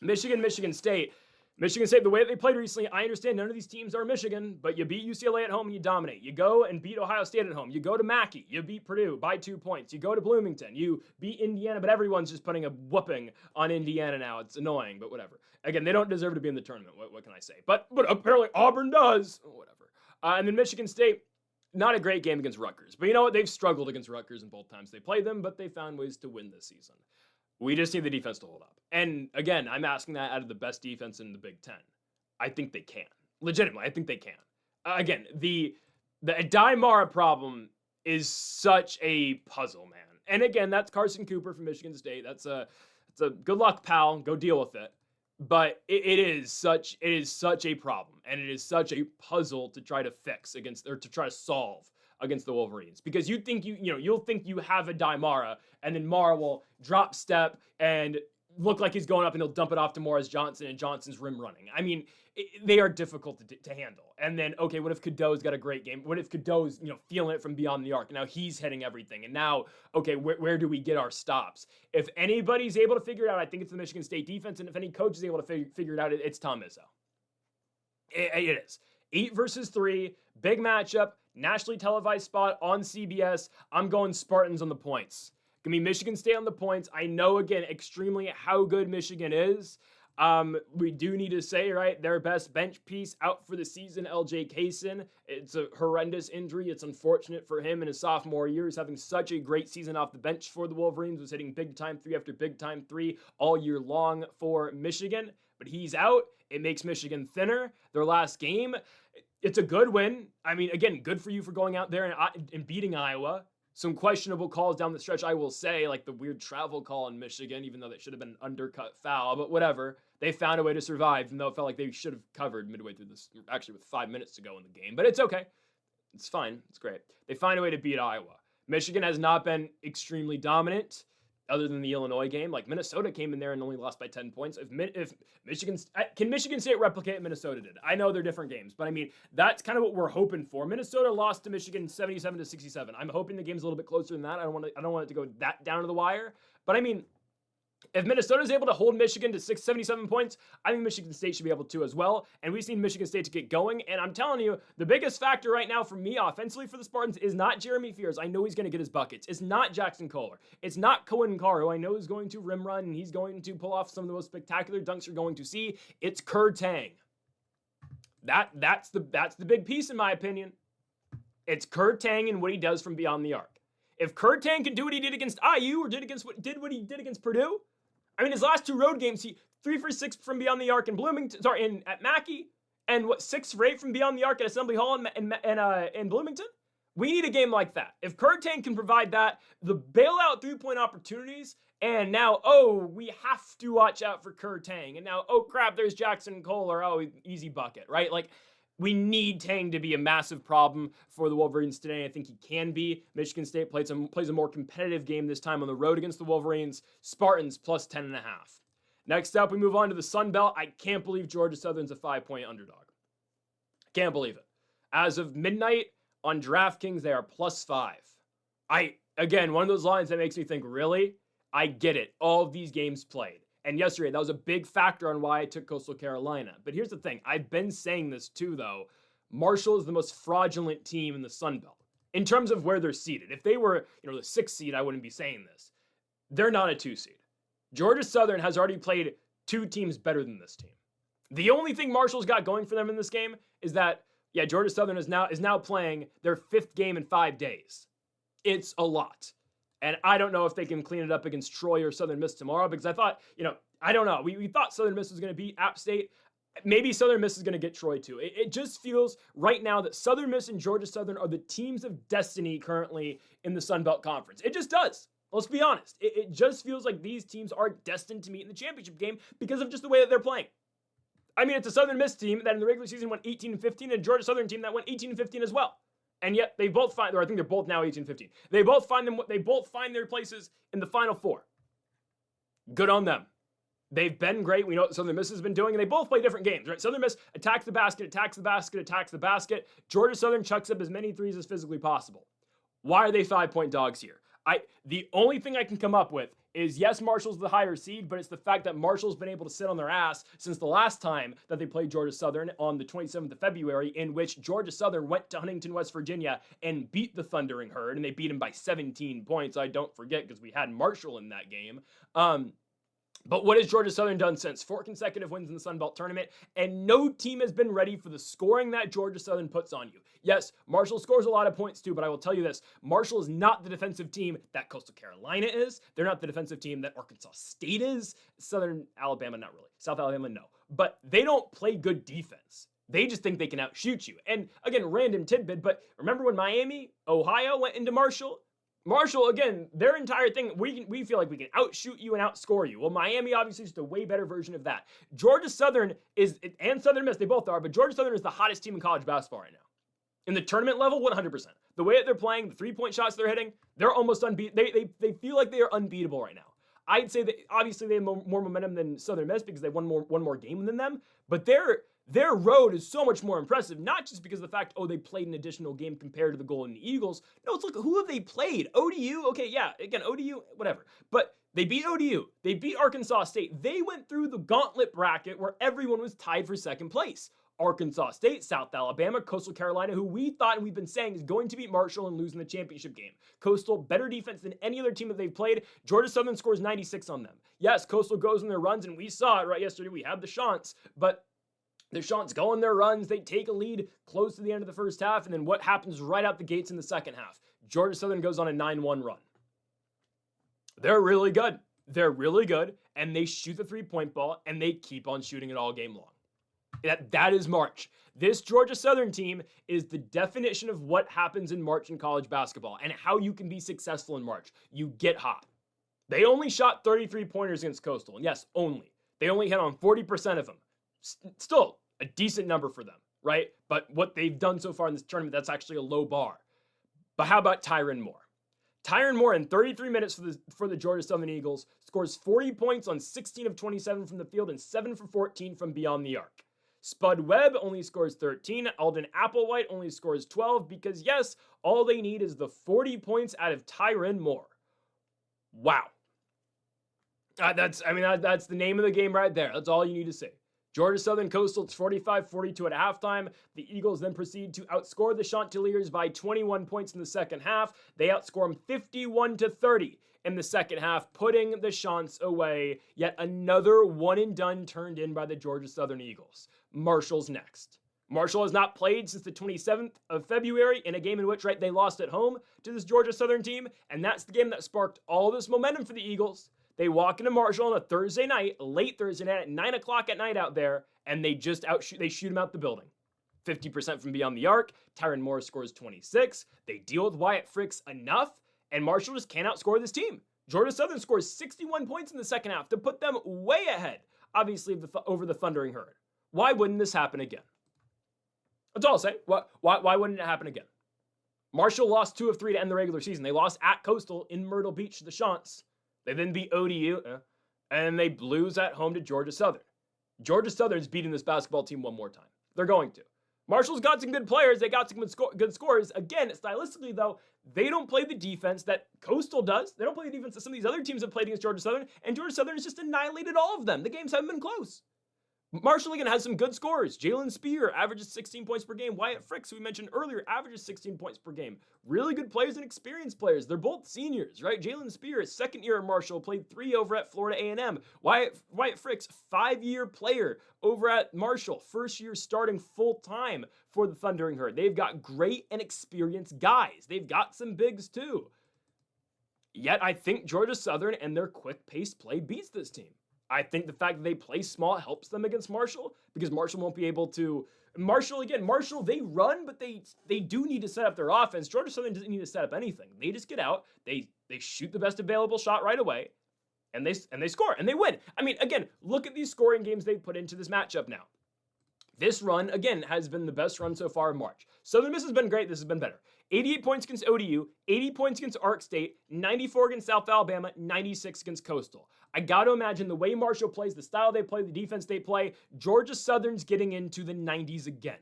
Michigan State. Michigan State, the way that they played recently, I understand none of these teams are Michigan, but you beat UCLA at home and you dominate. You go and beat Ohio State at home. You go to Mackey. You beat Purdue by 2 points. You go to Bloomington. You beat Indiana, but everyone's just putting a whooping on Indiana now. It's annoying, but whatever. Again, they don't deserve to be in the tournament. What can I say? But apparently Auburn does. Whatever. And then Michigan State, not a great game against Rutgers. But you know what? They've struggled against Rutgers in both times they played them, but they found ways to win this season. We just need the defense to hold up. And again, I'm asking that out of the best defense in the Big Ten. I think they can. Legitimately, I think they can. Again, the Adai Mara problem is such a puzzle, man. And again, that's Carson Cooper from Michigan State. That's a good luck, pal. Go deal with it. But it is such a problem, and it is such a puzzle to try to fix against, or to try to solve against the Wolverines, because you'll think you have Adai Mara, and then Mara will drop step and look like he's going up, and he'll dump it off to Morris Johnson, and Johnson's rim running. I mean, they are difficult to handle. And then, okay, what if Cadeau's got a great game? What if Cadeau's, feeling it from beyond the arc? And now he's hitting everything. And now, okay, where do we get our stops? If anybody's able to figure it out, I think it's the Michigan State defense. And if any coach is able to figure it out, it's Tom Izzo. It is. 8 versus 3, big matchup, nationally televised spot on CBS. I'm going Spartans on the points. Give me Michigan State on the points. I know, again, extremely how good Michigan is. We do need to say, right, their best bench piece out for the season, LJ Kaysen. It's a horrendous injury. It's unfortunate for him in his sophomore year. He's having such a great season off the bench for the Wolverines. Was hitting big time 3 after big time 3 all year long for Michigan. But he's out. It makes Michigan thinner. Their last game, it's a good win. I mean, again, good for you for going out there and beating Iowa. Some questionable calls down the stretch, I will say, like the weird travel call in Michigan, even though that should have been an undercut foul, but whatever. They found a way to survive, even though it felt like they should have covered midway through this, actually with 5 minutes to go in the game, but it's okay. It's fine. It's great. They find a way to beat Iowa. Michigan has not been extremely dominant, other than the Illinois game. Like, Minnesota came in there and only lost by 10 points. Can Michigan State replicate what Minnesota did? I know they're different games, but I mean, that's kind of what we're hoping for. Minnesota lost to Michigan 77-67. I'm hoping the game's a little bit closer than that. I don't want it to go that down to the wire. But I mean, if Minnesota's able to hold Michigan to 77 points, I think Michigan State should be able to as well. And we've seen Michigan State to get going. And I'm telling you, the biggest factor right now for me offensively for the Spartans is not Jeremy Fears. I know he's going to get his buckets. It's not Jackson Kohler. It's not Cohen Carr, who I know is going to rim run and he's going to pull off some of the most spectacular dunks you're going to see. It's Kur Tang. That's the big piece in my opinion. It's Kur Tang and what he does from beyond the arc. If Kur Tang can do what he did against IU or did what he did against Purdue, I mean, his last 2 road games, he 3 for 6 from beyond the arc in Bloomington, at Mackey, and 6 for 8 from beyond the arc at Assembly Hall in Bloomington. We need a game like that. If Kur Tang can provide that, the bailout 3-point opportunities, and now, we have to watch out for Kur Tang, and now, crap, there's Jackson Kohler, easy bucket, right? Like, we need Tang to be a massive problem for the Wolverines today. I think he can be. Michigan State plays a more competitive game this time on the road against the Wolverines. Spartans plus 10.5. Next up, we move on to the Sun Belt. I can't believe Georgia Southern's a 5-point underdog. Can't believe it. As of midnight on DraftKings, they are plus 5. Again, one of those lines that makes me think, really? I get it. All of these games played. And yesterday, that was a big factor on why I took Coastal Carolina. But here's the thing. I've been saying this too, though. Marshall is the most fraudulent team in the Sun Belt in terms of where they're seated. If they were, the 6th seed, I wouldn't be saying this. They're not a 2 seed. Georgia Southern has already played 2 teams better than this team. The only thing Marshall's got going for them in this game is that, Georgia Southern is now playing their 5th game in 5 days. It's a lot. And I don't know if they can clean it up against Troy or Southern Miss tomorrow, because I thought, I don't know. We thought Southern Miss was going to beat App State. Maybe Southern Miss is going to get Troy too. It just feels right now that Southern Miss and Georgia Southern are the teams of destiny currently in the Sun Belt Conference. It just does. Let's be honest. It just feels like these teams are destined to meet in the championship game because of just the way that they're playing. I mean, it's a Southern Miss team that in the regular season went 18-15 and a Georgia Southern team that went 18-15 as well. And yet they both find, or I think they're both now 18-15. They both find their places in the Final Four. Good on them. They've been great. We know what Southern Miss has been doing, and they both play different games, right? Southern Miss attacks the basket, attacks the basket, attacks the basket. Georgia Southern chucks up as many threes as physically possible. Why are they 5-point dogs here? The only thing I can come up with is, yes, Marshall's the higher seed, but it's the fact that Marshall's been able to sit on their ass since the last time that they played Georgia Southern on the 27th of February, in which Georgia Southern went to Huntington, West Virginia, and beat the Thundering Herd, and they beat them by 17 points. I don't forget, because we had Marshall in that game. But what has Georgia Southern done since? 4 consecutive wins in the Sun Belt Tournament, and no team has been ready for the scoring that Georgia Southern puts on you. Yes, Marshall scores a lot of points too, but I will tell you this. Marshall is not the defensive team that Coastal Carolina is. They're not the defensive team that Arkansas State is. Southern Alabama, not really. South Alabama, no. But they don't play good defense. They just think they can outshoot you. And again, random tidbit, but remember when Miami, Ohio went into Marshall? Marshall, again, their entire thing, we feel like we can outshoot you and outscore you. Well, Miami obviously is just a way better version of that. Georgia Southern is, and Southern Miss, they both are, but Georgia Southern is the hottest team in college basketball right now. In the tournament level, 100%. The way that they're playing, the 3-point shots they're hitting, they're almost unbeatable. They feel like they are unbeatable right now. I'd say that obviously they have more momentum than Southern Miss because they won one more game than them, but their road is so much more impressive, not just because of the fact, they played an additional game compared to the Golden Eagles. No, it's look, who have they played? ODU? Okay, yeah, again, ODU, whatever. But they beat ODU. They beat Arkansas State. They went through the gauntlet bracket where everyone was tied for second place. Arkansas State, South Alabama, Coastal Carolina, who we thought and we've been saying is going to beat Marshall and lose in the championship game. Coastal, better defense than any other team that they've played. Georgia Southern scores 96 on them. Yes, Coastal goes on their runs, and we saw it right yesterday. We had the Chants, but the Chants go on their runs. They take a lead close to the end of the first half, and then what happens right out the gates in the second half? Georgia Southern goes on a 9-1 run. They're really good. They're really good, and they shoot the 3-point ball, and they keep on shooting it all game long. That is March. This Georgia Southern team is the definition of what happens in March in college basketball and how you can be successful in March. You get hot. They only shot 33 pointers against Coastal, and yes, only. They only hit on 40% of them. Still a decent number for them, right? But what they've done so far in this tournament, that's actually a low bar. But how about Tyron Moore? Tyron Moore in 33 minutes for the Georgia Southern Eagles scores 40 points on 16 of 27 from the field and 7 for 14 from beyond the arc. Spud Webb only scores 13. Alden Applewhite only scores 12 because, yes, all they need is the 40 points out of Tyron Moore. Wow. That's the name of the game right there. That's all you need to say. Georgia Southern Coastal, it's 45-42 at halftime. The Eagles then proceed to outscore the Chanticleers by 21 points in the second half. They outscore them 51-30 in the second half, putting the Chants away. Yet another one-and-done turned in by the Georgia Southern Eagles. Marshall's next. Marshall has not played since the 27th of February in a game in which, they lost at home to this Georgia Southern team, and that's the game that sparked all this momentum for the Eagles. They walk into Marshall on a Thursday night, late Thursday night at 9 o'clock at night out there, and they shoot them out the building. 50% from beyond the arc. Tyron Moore scores 26. They deal with Wyatt Fricks enough, and Marshall just can't outscore this team. Georgia Southern scores 61 points in the second half to put them way ahead, obviously, over the Thundering Herd. Why wouldn't this happen again? That's all I'll say. Why wouldn't it happen again? Marshall lost 2 of 3 to end the regular season. They lost at Coastal in Myrtle Beach to the Chants. They then beat ODU, and they lose at home to Georgia Southern. Georgia Southern's beating this basketball team one more time. They're going to. Marshall's got some good players. They got some good scores. Again, stylistically, though, they don't play the defense that Coastal does. They don't play the defense that some of these other teams have played against Georgia Southern, and Georgia Southern has just annihilated all of them. The games haven't been close. Marshall again has some good scores. Jalen Spear averages 16 points per game. Wyatt Fricks, who we mentioned earlier, averages 16 points per game. Really good players and experienced players. They're both seniors, right? Jalen Spear, second year at Marshall, played 3 over at Florida A&M. Wyatt Fricks, 5-year player over at Marshall. First year starting full time for the Thundering Herd. They've got great and experienced guys. They've got some bigs too. Yet I think Georgia Southern and their quick-paced play beats this team. I think the fact that they play small helps them against Marshall, because Marshall won't be able to. Marshall, they run, but they do need to set up their offense. Georgia Southern doesn't need to set up anything. They just get out, they shoot the best available shot right away, and they score, and they win. I mean, again, look at these scoring games they've put into this matchup now. This run, again, has been the best run so far in March. Southern Miss has been great. This has been better. 88 points against ODU, 80 points against Ark State, 94 against South Alabama, 96 against Coastal. I got to imagine the way Marshall plays, the style they play, the defense they play, Georgia Southern's getting into the 90s again.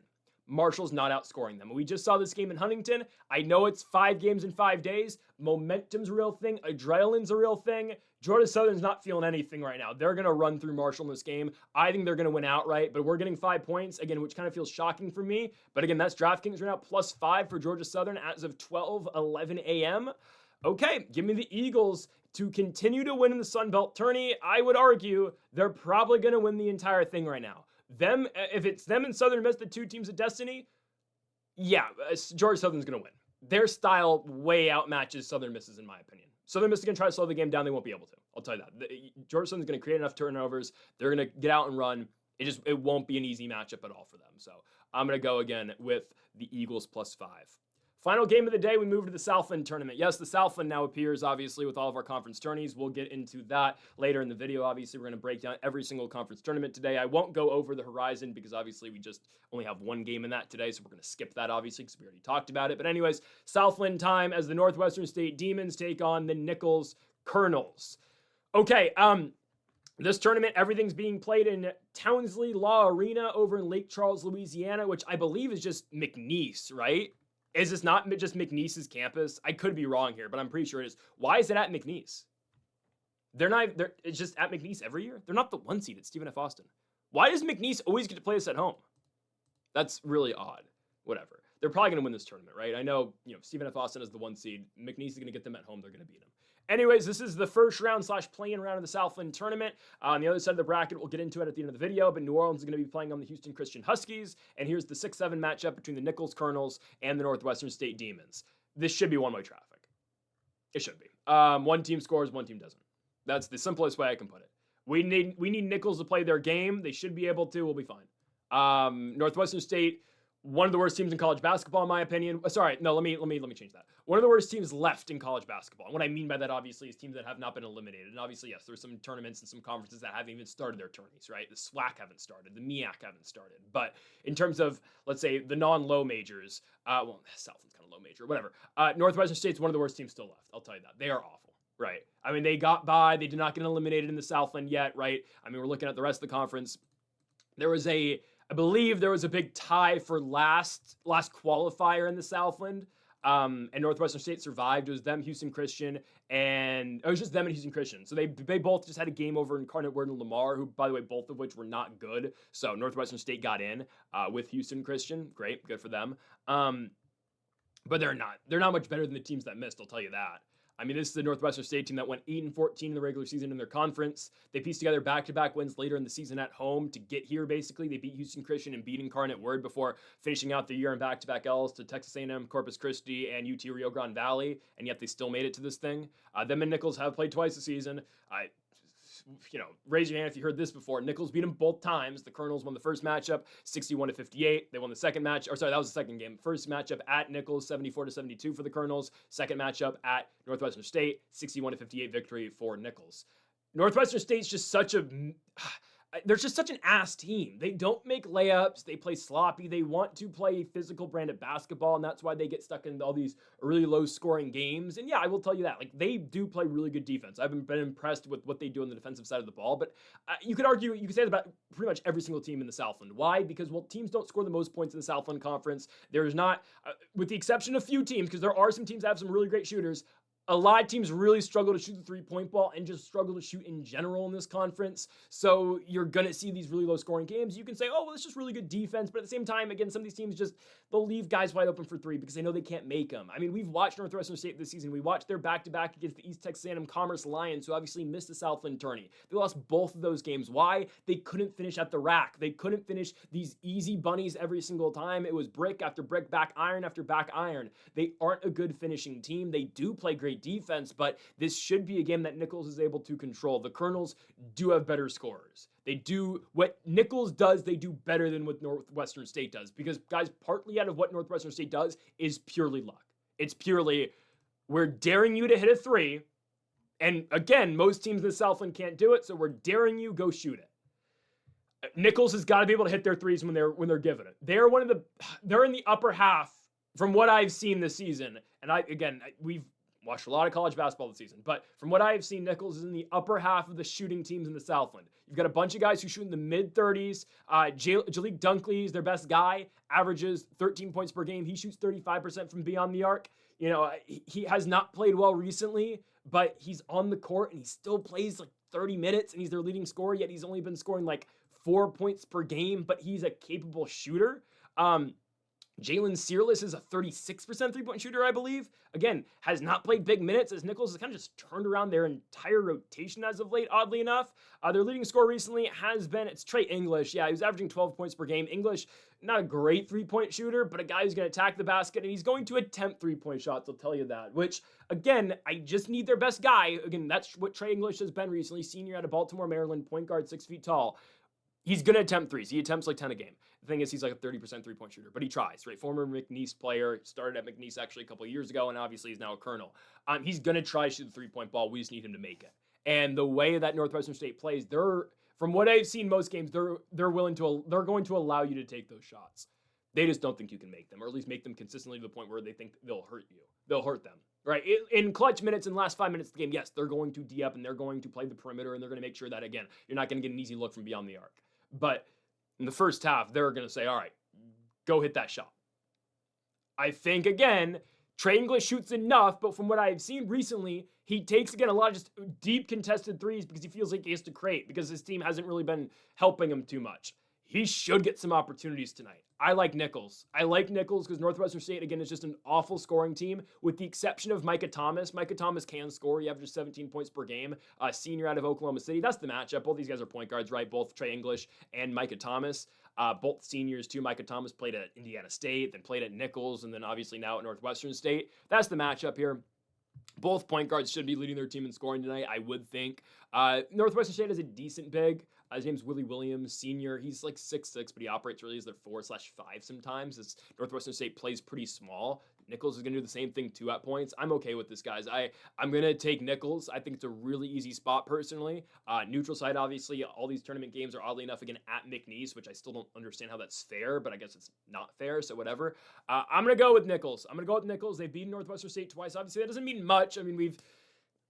Marshall's not outscoring them. We just saw this game in Huntington. I know it's 5 games in 5 days. Momentum's a real thing. Adrenaline's a real thing. Georgia Southern's not feeling anything right now. They're going to run through Marshall in this game. I think they're going to win outright, but we're getting 5 points, again, which kind of feels shocking for me. But again, that's DraftKings right now, +5 for Georgia Southern as of 11 a.m. Okay, give me the Eagles to continue to win in the Sun Belt tourney. I would argue they're probably going to win the entire thing right now. If it's them and Southern Miss, the 2 teams of destiny, yeah, Georgia Southern's going to win. Their style way outmatches Southern Miss's, in my opinion. Southern Miss is going to try to slow the game down. They won't be able to. I'll tell you that. Georgia Southern's going to create enough turnovers. They're going to get out and run. It won't be an easy matchup at all for them. So I'm going to go again with the Eagles +5. Final game of the day, we move to the Southland tournament. Yes, the Southland now appears, obviously, with all of our conference tourneys. We'll get into that later in the video. Obviously, we're going to break down every single conference tournament today. I won't go over the Horizon because, obviously, we just only have 1 game in that today, so we're going to skip that, obviously, because we already talked about it. But anyways, Southland time as the Northwestern State Demons take on the Nichols Colonels. Okay, this tournament, everything's being played in Townsley Law Arena over in Lake Charles, Louisiana, which I believe is just McNeese, right? Is this not just McNeese's campus? I could be wrong here, but I'm pretty sure it is. Why is it at McNeese? It's just at McNeese every year? They're not the 1 seed. It's Stephen F. Austin. Why does McNeese always get to play us at home? That's really odd. Whatever. They're probably going to win this tournament, right? I know, Stephen F. Austin is the 1 seed. McNeese is going to get them at home. They're going to beat them. Anyways, this is the first round / play-in round of the Southland tournament. On the other side of the bracket, we'll get into it at the end of the video, but New Orleans is going to be playing on the Houston Christian Huskies, and here's the 6-7 matchup between the Nichols Colonels and the Northwestern State Demons. This should be one-way traffic. It should be. 1 team scores, 1 team doesn't. That's the simplest way I can put it. We need Nichols to play their game. They should be able to. We'll be fine. Northwestern State, one of the worst teams in college basketball, in my opinion. Sorry, no, let me change that. One of the worst teams left in college basketball. And what I mean by that, obviously, is teams that have not been eliminated. And obviously, yes, there's some tournaments and some conferences that haven't even started their tourneys, right? The SWAC haven't started. The MEAC haven't started. But in terms of, let's say, the non-low majors, Southland's kind of low major, whatever. Northwestern State's one of the worst teams still left. I'll tell you that. They are awful, right? I mean, they got by. They did not get eliminated in the Southland yet, right? I mean, we're looking at the rest of the conference. I believe there was a big tie for last qualifier in the Southland, and Northwestern State survived. It was them, Houston Christian, and it was just them and Houston Christian. So they both just had a game over Incarnate Word and Lamar, who, by the way, both of which were not good. So Northwestern State got in with Houston Christian. Great, good for them. But they're not much better than the teams that missed, I'll tell you that. I mean, this is the Northwestern State team that went 8-14 in the regular season in their conference. They pieced together back-to-back wins later in the season at home to get here, basically. They beat Houston Christian and beat Incarnate Word before finishing out the year in back-to-back L's to Texas A&M, Corpus Christi, and UT Rio Grande Valley, and yet they still made it to this thing. Them and Nichols have played twice this season. Raise your hand if you heard this before. Nichols beat them both times. The Colonels won the first matchup, 61-58. They won the second match, that was the second game. First matchup at Nichols, 74-72 for the Colonels. Second matchup at Northwestern State, 61-58 victory for Nichols. Northwestern State's just such a, they're just such an ass team. They don't make layups. They play sloppy. They want to play physical brand of basketball, and that's why they get stuck in all these really low-scoring games. And yeah, I will tell you that. Like, they do play really good defense. I've been impressed with what they do on the defensive side of the ball. But you could argue, you could say that about pretty much every single team in the Southland. Why? Because, well, teams don't score the most points in the Southland Conference. There's not, with the exception of few teams, because there are some teams that have some really great shooters, a lot of teams really struggle to shoot the three-point ball and just struggle to shoot in general in this conference. So you're going to see these really low-scoring games. You can say, oh, well, it's just really good defense. But at the same time, again, some of these teams they'll leave guys wide open for three because they know they can't make them. I mean, we've watched Northwestern State this season. We watched their back-to-back against the East Texas A&M Commerce Lions, who obviously missed the Southland tourney. They lost both of those games. Why? They couldn't finish at the rack. They couldn't finish these easy bunnies every single time. It was brick after brick, back iron after back iron. They aren't a good finishing team. They do play great defense, but this should be a game that Nichols is able to control. The Colonels do have better scorers. They do what Nichols does, they do better than what Northwestern State does. Because, guys, partly out of what Northwestern State does is purely luck. It's purely, we're daring you to hit a three. And again, most teams in the Southland can't do it, so we're daring you, go shoot it. Nichols has got to be able to hit their threes when they're given it. They're in the upper half from what I've seen this season. And we've watched a lot of college basketball this season, but from what I've seen, Nichols is in the upper half of the shooting teams in the Southland. You've got a bunch of guys who shoot in the mid-30s. Jalik Dunkley is their best guy, averages 13 points per game. He shoots 35% from beyond the arc. You know, he has not played well recently, but he's on the court and he still plays like 30 minutes and he's their leading scorer, yet he's only been scoring like 4 points per game, but he's a capable shooter. Jalen Searless is a 36% three-point shooter, I believe. Again, has not played big minutes as Nichols has kind of just turned around their entire rotation as of late, oddly enough. Their leading scorer recently it's Trey English. Yeah, he was averaging 12 points per game. English, not a great three-point shooter, but a guy who's going to attack the basket, and he's going to attempt three-point shots, I'll tell you that. Which, again, I just need their best guy. Again, that's what Trey English has been recently. Senior out of Baltimore, Maryland, point guard, 6 feet tall. He's going to attempt threes. He attempts like 10 a game. The thing is, he's like a 30% three-point shooter, but he tries, right? Former McNeese player, started at McNeese actually a couple of years ago, and obviously he's now a Colonel. He's going to try to shoot the three-point ball. We just need him to make it. And the way that Northwestern State plays, from what I've seen most games, they're going to allow you to take those shots. They just don't think you can make them, or at least make them consistently to the point where they think they'll hurt you. They'll hurt them, right? In clutch minutes, in the last 5 minutes of the game, yes, they're going to D up, and they're going to play the perimeter, and they're going to make sure that, again, you're not going to get an easy look from beyond the arc. But in the first half, they're going to say, all right, go hit that shot. I think, again, Trey English shoots enough, but from what I've seen recently, he takes, again, a lot of just deep contested threes because he feels like he has to create because his team hasn't really been helping him too much. He should get some opportunities tonight. I like Nichols. I like Nichols because Northwestern State, again, is just an awful scoring team with the exception of Micah Thomas. Micah Thomas can score. He averages 17 points per game. Senior out of Oklahoma City. That's the matchup. Both these guys are point guards, right? Both Trey English and Micah Thomas. Both seniors, too. Micah Thomas played at Indiana State, then played at Nichols, and then obviously now at Northwestern State. That's the matchup here. Both point guards should be leading their team in scoring tonight, I would think. Northwestern State has a decent big. His name's Willie Williams, senior. He's like 6'6", but he operates really as their 4/5 sometimes. As Northwestern State plays pretty small. Nichols is going to do the same thing, too, at points. I'm okay with this, guys. I'm going to take Nichols. I think it's a really easy spot, personally. Neutral site, obviously. All these tournament games are, oddly enough, again, at McNeese, which I still don't understand how that's fair, but I guess it's not fair, so whatever. I'm going to go with Nichols. They've beaten Northwestern State twice. Obviously, that doesn't mean much. I mean, we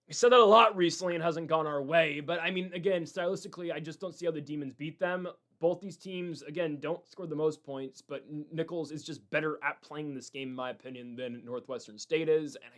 said that a lot recently and hasn't gone our way. But, I mean, again, stylistically, I just don't see how the Demons beat them. Both these teams, again, don't score the most points, but Nichols is just better at playing this game, in my opinion, than Northwestern State is. And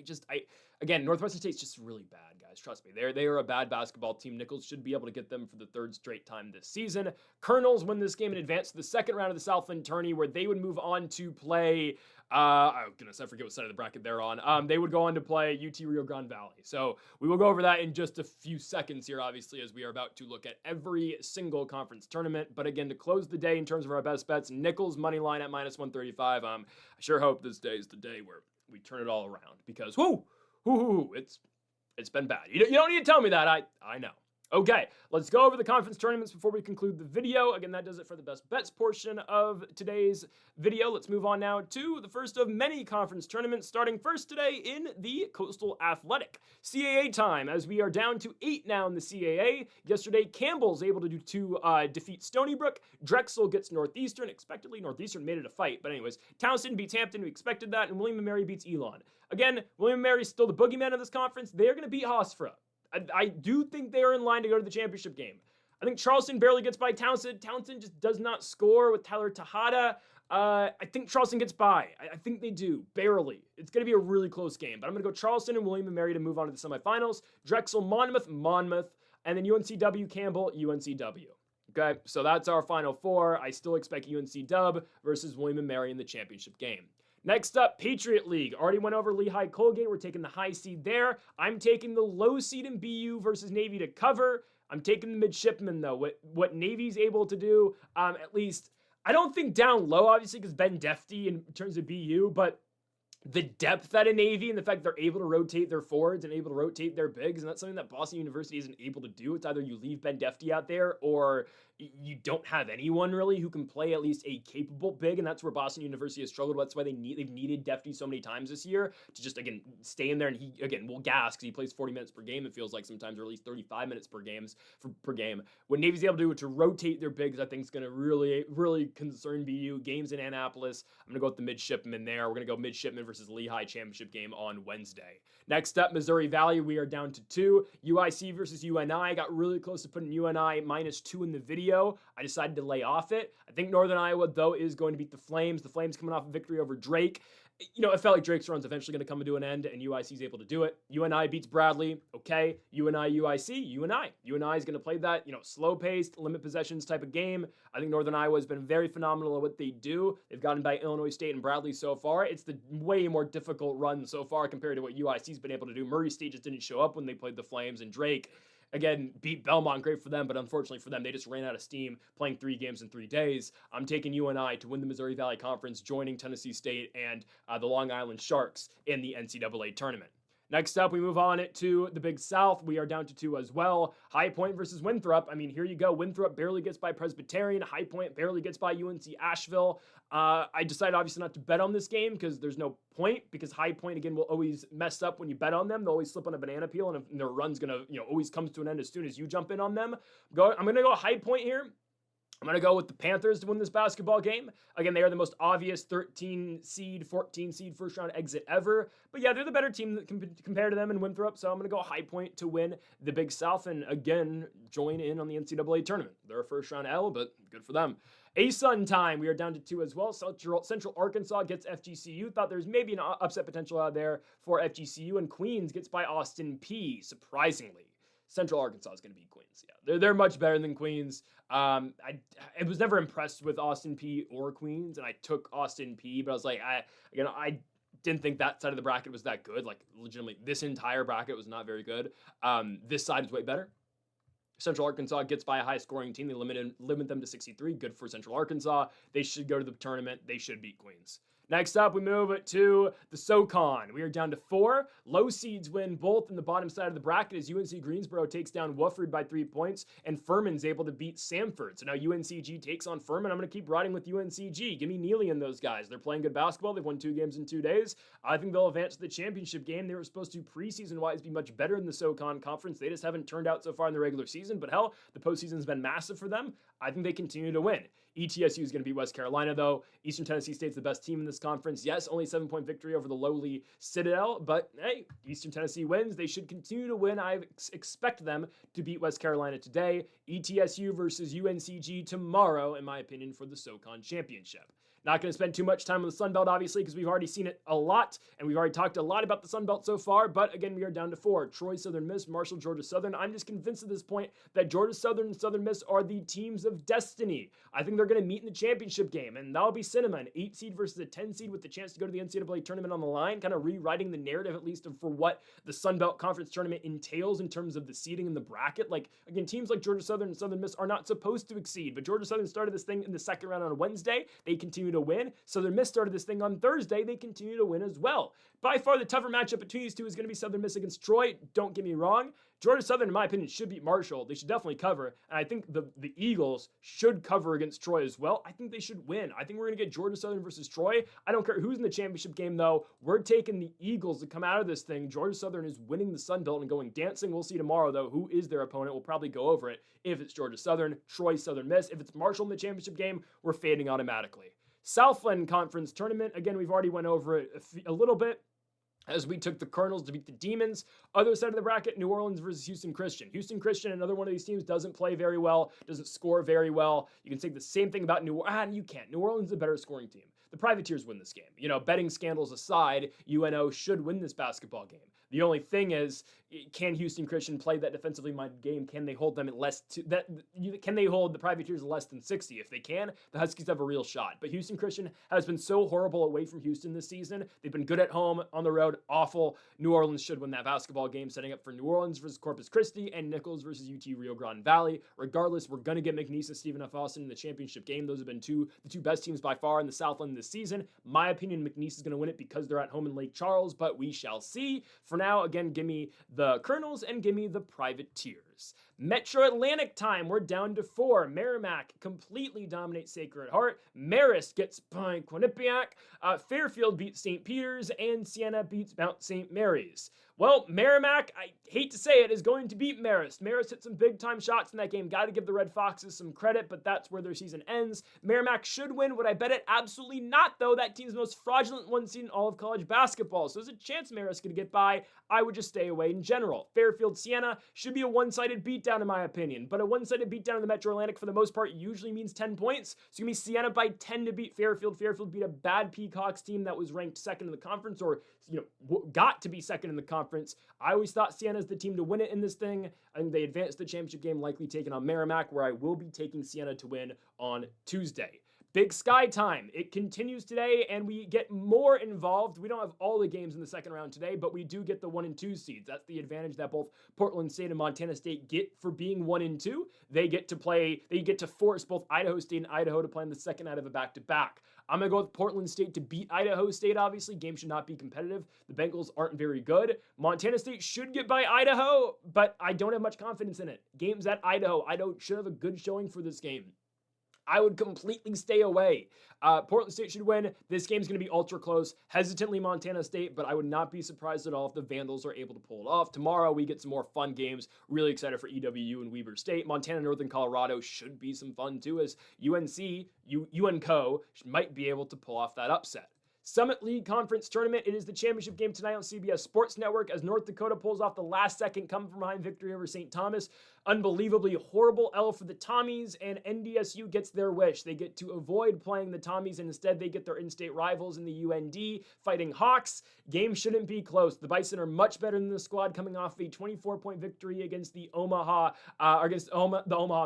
again, Northwestern State's just really bad, guys. Trust me. They are a bad basketball team. Nichols should be able to get them for the third straight time this season. Colonels win this game and advance to the second round of the Southland tourney, where they would move on to play oh goodness, I forget what side of the bracket they're on. They would go on to play UT Rio Grande Valley. So we will go over that in just a few seconds here, obviously, as we are about to look at every single conference tournament. But again, to close the day in terms of our best bets, Nichols money line at -135. I sure hope this day is the day where we turn it all around because it's been bad. You don't need to tell me that. I know. Okay, let's go over the conference tournaments before we conclude the video. Again, that does it for the best bets portion of today's video. Let's move on now to the first of many conference tournaments, starting first today in the Coastal Athletic. CAA time, as we are down to 8 now in the CAA. Yesterday, Campbell's able to defeat Stony Brook. Drexel gets Northeastern. Expectedly, Northeastern made it a fight. But anyways, Townsend beats Hampton. We expected that. And William & Mary beats Elon. Again, William & Mary's still the boogeyman of this conference. They're going to beat Hofstra. I do think they are in line to go to the championship game. I think Charleston barely gets by Townsend. Townsend just does not score with Tyler Tejada. I think Charleston gets by. I think they do, barely. It's going to be a really close game, but I'm going to go Charleston and William & Mary to move on to the semifinals. Drexel, Monmouth, and then UNCW, Campbell, UNCW. Okay, so that's our final four. I still expect UNC Dub versus William & Mary in the championship game. Next up, Patriot League. Already went over Lehigh Colgate. We're taking the high seed there. I'm taking the low seed in BU versus Navy to cover. I'm taking the midshipmen, though. What Navy's able to do, at least, I don't think down low, obviously, because Ben Defty in terms of BU, but the depth at a Navy and the fact they're able to rotate their forwards and able to rotate their bigs, and that's something that Boston University isn't able to do. It's either you leave Ben Defty out there or you don't have anyone really who can play at least a capable big, and that's where Boston University has struggled. That's why they've needed Defty so many times this year to just, again, stay in there, and he, again, will gas because he plays 40 minutes per game, it feels like sometimes, or at least 35 minutes per game. What Navy's able to do to rotate their bigs, I think is going to really, really concern BU. Games in Annapolis. I'm going to go with the midshipmen there. We're going to go midshipmen versus Lehigh championship game on Wednesday. Next up, Missouri Valley. We are down to 2. UIC versus UNI. Got really close to putting UNI -2 in the video. I decided to lay off it. I think Northern Iowa, though, is going to beat the Flames. The Flames coming off a victory over Drake. You know, it felt like Drake's run's eventually going to come to an end, and UIC is able to do it. UNI beats Bradley. Okay. UNI, UIC. UNI. UNI is going to play that, slow-paced, limit possessions type of game. I think Northern Iowa has been very phenomenal at what they do. They've gotten by Illinois State and Bradley so far. It's the way more difficult run so far compared to what UIC's been able to do. Murray State just didn't show up when they played the Flames, and Drake, again, beat Belmont. Great for them, but unfortunately for them, they just ran out of steam playing 3 games in 3 days. I'm taking UNI to win the Missouri Valley Conference, joining Tennessee State and the Long Island Sharks in the NCAA tournament. Next up, we move on to the Big South. We are down to 2 as well. High Point versus Winthrop. I mean, here you go. Winthrop barely gets by Presbyterian. High Point barely gets by UNC Asheville. I decided obviously not to bet on this game because there's no point, because High Point, again, will always mess up when you bet on them. They'll always slip on a banana peel, and their run's going to, always comes to an end as soon as you jump in on them. I'm going to go High Point here. I'm going to go with the Panthers to win this basketball game. Again, they are the most obvious 13 seed, 14 seed first round exit ever. But yeah, they're the better team compared to them in Winthrop. So I'm going to go High Point to win the Big South and, again, join in on the NCAA tournament. They're a first round L, but good for them. ASUN time. We are down to 2 as well. Central Arkansas gets FGCU. Thought there's maybe an upset potential out there for FGCU. And Queens gets by Austin Peay, surprisingly. Central Arkansas is going to beat Queens. Yeah, they're much better than Queens. I was never impressed with Austin Peay or Queens, and I took Austin Peay, but I was like, I didn't think that side of the bracket was that good. Like, legitimately, this entire bracket was not very good. This side is way better. Central Arkansas gets by a high-scoring team. They limit them to 63. Good for Central Arkansas. They should go to the tournament. They should beat Queens. Next up, we move to the SoCon. We are down to 4. Low seeds win both in the bottom side of the bracket as UNC Greensboro takes down Wofford by 3 points, and Furman's able to beat Samford. So now UNCG takes on Furman. I'm going to keep riding with UNCG. Give me Neely and those guys. They're playing good basketball. They've won 2 games in 2 days. I think they'll advance to the championship game. They were supposed to preseason-wise be much better in the SoCon conference. They just haven't turned out so far in the regular season, but hell, the postseason's been massive for them. I think they continue to win. ETSU is going to beat West Carolina, though. Eastern Tennessee State's the best team in this conference. Yes, only 7-point victory over the lowly Citadel, but hey, Eastern Tennessee wins. They should continue to win. I expect them to beat West Carolina today. ETSU versus UNCG tomorrow, in my opinion, for the SoCon Championship. Not going to spend too much time on the Sun Belt, obviously, because we've already seen it a lot, and we've already talked a lot about the Sun Belt so far, but again, we are down to 4. Troy, Southern Miss, Marshall, Georgia Southern. I'm just convinced at this point that Georgia Southern and Southern Miss are the teams of destiny. I think they're going to meet in the championship game, and that'll be cinema. An 8 seed versus a 10 seed with the chance to go to the NCAA tournament on the line, kind of rewriting the narrative, at least, for what the Sun Belt Conference tournament entails in terms of the seeding in the bracket. Like, again, teams like Georgia Southern and Southern Miss are not supposed to exceed, but Georgia Southern started this thing in the second round on Wednesday. They continue to to win. Southern Miss started this thing on Thursday. They continue to win as well. By far, the tougher matchup between these two is going to be Southern Miss against Troy. Don't get me wrong. Georgia Southern, in my opinion, should beat Marshall. They should definitely cover. And I think the Eagles should cover against Troy as well. I think they should win. I think we're going to get Georgia Southern versus Troy. I don't care who's in the championship game, though. We're taking the Eagles to come out of this thing. Georgia Southern is winning the Sun Belt and going dancing. We'll see tomorrow, though, who is their opponent. We'll probably go over it. If it's Georgia Southern, Troy Southern Miss. If it's Marshall in the championship game, we're fading automatically. Southland Conference Tournament. Again, we've already went over it a little bit, as we took the Colonels to beat the Demons. Other side of the bracket, New Orleans versus Houston Christian. Houston Christian, another one of these teams, doesn't play very well, doesn't score very well. You can say the same thing about New Orleans. You can't. New Orleans is a better scoring team. The Privateers win this game. Betting scandals aside, UNO should win this basketball game. The only thing is, can Houston Christian play that defensively minded game? Can they hold them at can they hold the Privateers less than 60? If they can, the Huskies have a real shot. But Houston Christian has been so horrible away from Houston this season. They've been good at home, on the road, awful. New Orleans should win that basketball game, setting up for New Orleans versus Corpus Christi and Nichols versus UT Rio Grande Valley. Regardless, we're going to get McNeese and Stephen F. Austin in the championship game. Those have been the two best teams by far in the Southland this season. My opinion, McNeese is going to win it because they're at home in Lake Charles, but we shall see. For now, again, give me the Colonels and give me the Privateers. Metro Atlantic time, we're down to 4. Merrimack completely dominates Sacred Heart. Marist gets behind Quinnipiac. Fairfield beats St. Peter's, and Siena beats Mount St. Mary's. Well, Merrimack, I hate to say it, is going to beat Marist. Marist hit some big-time shots in that game. Got to give the Red Foxes some credit, but that's where their season ends. Merrimack should win. Would I bet it? Absolutely not, though. That team's the most fraudulent one seen in all of college basketball. So there's a chance Marist could get by. I would just stay away in general. Fairfield-Siena should be a one-sided beatdown, in my opinion. But a one-sided beatdown in the Metro Atlantic, for the most part, usually means 10 points. So it's going to be Siena by 10 to beat Fairfield. Fairfield beat a bad Peacocks team that was ranked second in the conference, or got to be second in the conference. I always thought Siena's the team to win it in this thing. I think they advanced the championship game, likely taking on Merrimack, where I will be taking Siena to win on Tuesday. Big Sky time. It continues today, and we get more involved. We don't have all the games in the second round today, but we do get the 1 and 2 seeds. That's the advantage that both Portland State and Montana State get for being 1 and 2. They get to force both Idaho State and Idaho to play in the second night of a back-to-back. I'm going to go with Portland State to beat Idaho State, obviously. Game should not be competitive. The Bengals aren't very good. Montana State should get by Idaho, but I don't have much confidence in it. Game's at Idaho. Idaho should have a good showing for this game. I would completely stay away. Portland State should win. This game's going to be ultra close. Hesitantly Montana State, but I would not be surprised at all if the Vandals are able to pull it off. Tomorrow we get some more fun games. Really excited for EWU and Weber State. Montana Northern Colorado should be some fun too, as UNCO might be able to pull off that upset. Summit League Conference Tournament. It is the championship game tonight on CBS Sports Network as North Dakota pulls off the last-second come-from-behind victory over St. Thomas. Unbelievably horrible L for the Tommies, and NDSU gets their wish. They get to avoid playing the Tommies, and instead they get their in-state rivals in the UND fighting Hawks. Game shouldn't be close. The Bison are much better than the squad, coming off a 24-point victory against the Omaha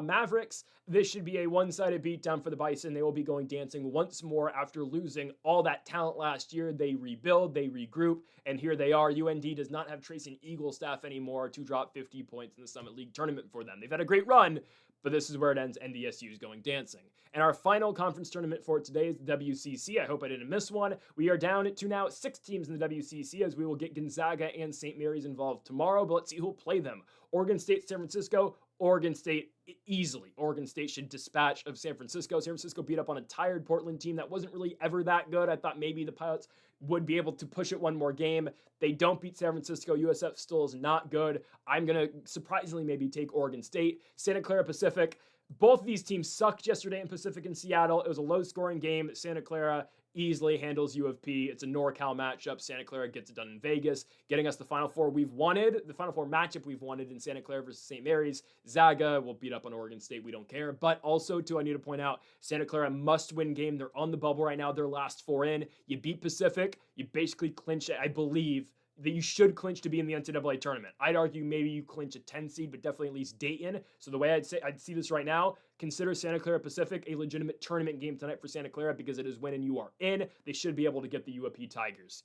Mavericks. This should be a one-sided beatdown for the Bison. They will be going dancing once more after losing all that talent last year. They rebuild, they regroup, and here they are. UND does not have Trace and Eagle staff anymore to drop 50 points in the Summit League tournament for them. They've had a great run, but this is where it ends. NDSU is going dancing. And our final conference tournament for today is the WCC. I hope I didn't miss one. We are down to now 6 teams in the WCC, as we will get Gonzaga and St. Mary's involved tomorrow, but let's see who will play them. Oregon State, San Francisco. Oregon State easily. Oregon State should dispatch of San Francisco. San Francisco beat up on a tired Portland team that wasn't really ever that good. I thought maybe the Pilots would be able to push it one more game. They don't beat San Francisco. USF still is not good. I'm going to surprisingly maybe take Oregon State. Santa Clara Pacific. Both of these teams sucked yesterday in Pacific and Seattle. It was a low-scoring game. Santa Clara easily handles U of P. It's a NorCal matchup. Santa Clara gets it done in Vegas, getting us the Final Four we've wanted, the Final Four matchup we've wanted in Santa Clara versus St. Mary's. Zaga will beat up on Oregon State. We don't care. But also, too, I need to point out, Santa Clara must-win game. They're on the bubble right now. Their last 4 in. You beat Pacific. You basically clinch it, I believe, that you should clinch to be in the NCAA tournament. I'd argue maybe you clinch a 10 seed, but definitely at least Dayton. So the way I'd see this right now, consider Santa Clara Pacific a legitimate tournament game tonight for Santa Clara because it is when and you are in. They should be able to get the U of P Tigers.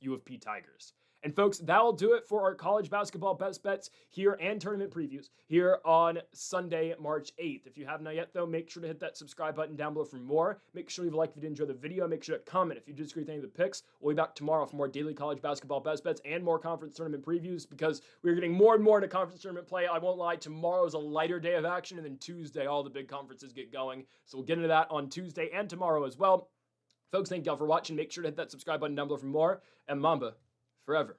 And folks, that'll do it for our college basketball best bets here and tournament previews here on Sunday, March 8th. If you have not yet, though, make sure to hit that subscribe button down below for more. Make sure you like if you did enjoy the video. Make sure to comment if you disagree with any of the picks. We'll be back tomorrow for more daily college basketball best bets and more conference tournament previews because we're getting more and more into conference tournament play. I won't lie, tomorrow's a lighter day of action, and then Tuesday, all the big conferences get going. So we'll get into that on Tuesday and tomorrow as well. Folks, thank y'all for watching. Make sure to hit that subscribe button down below for more. And Mamba, forever.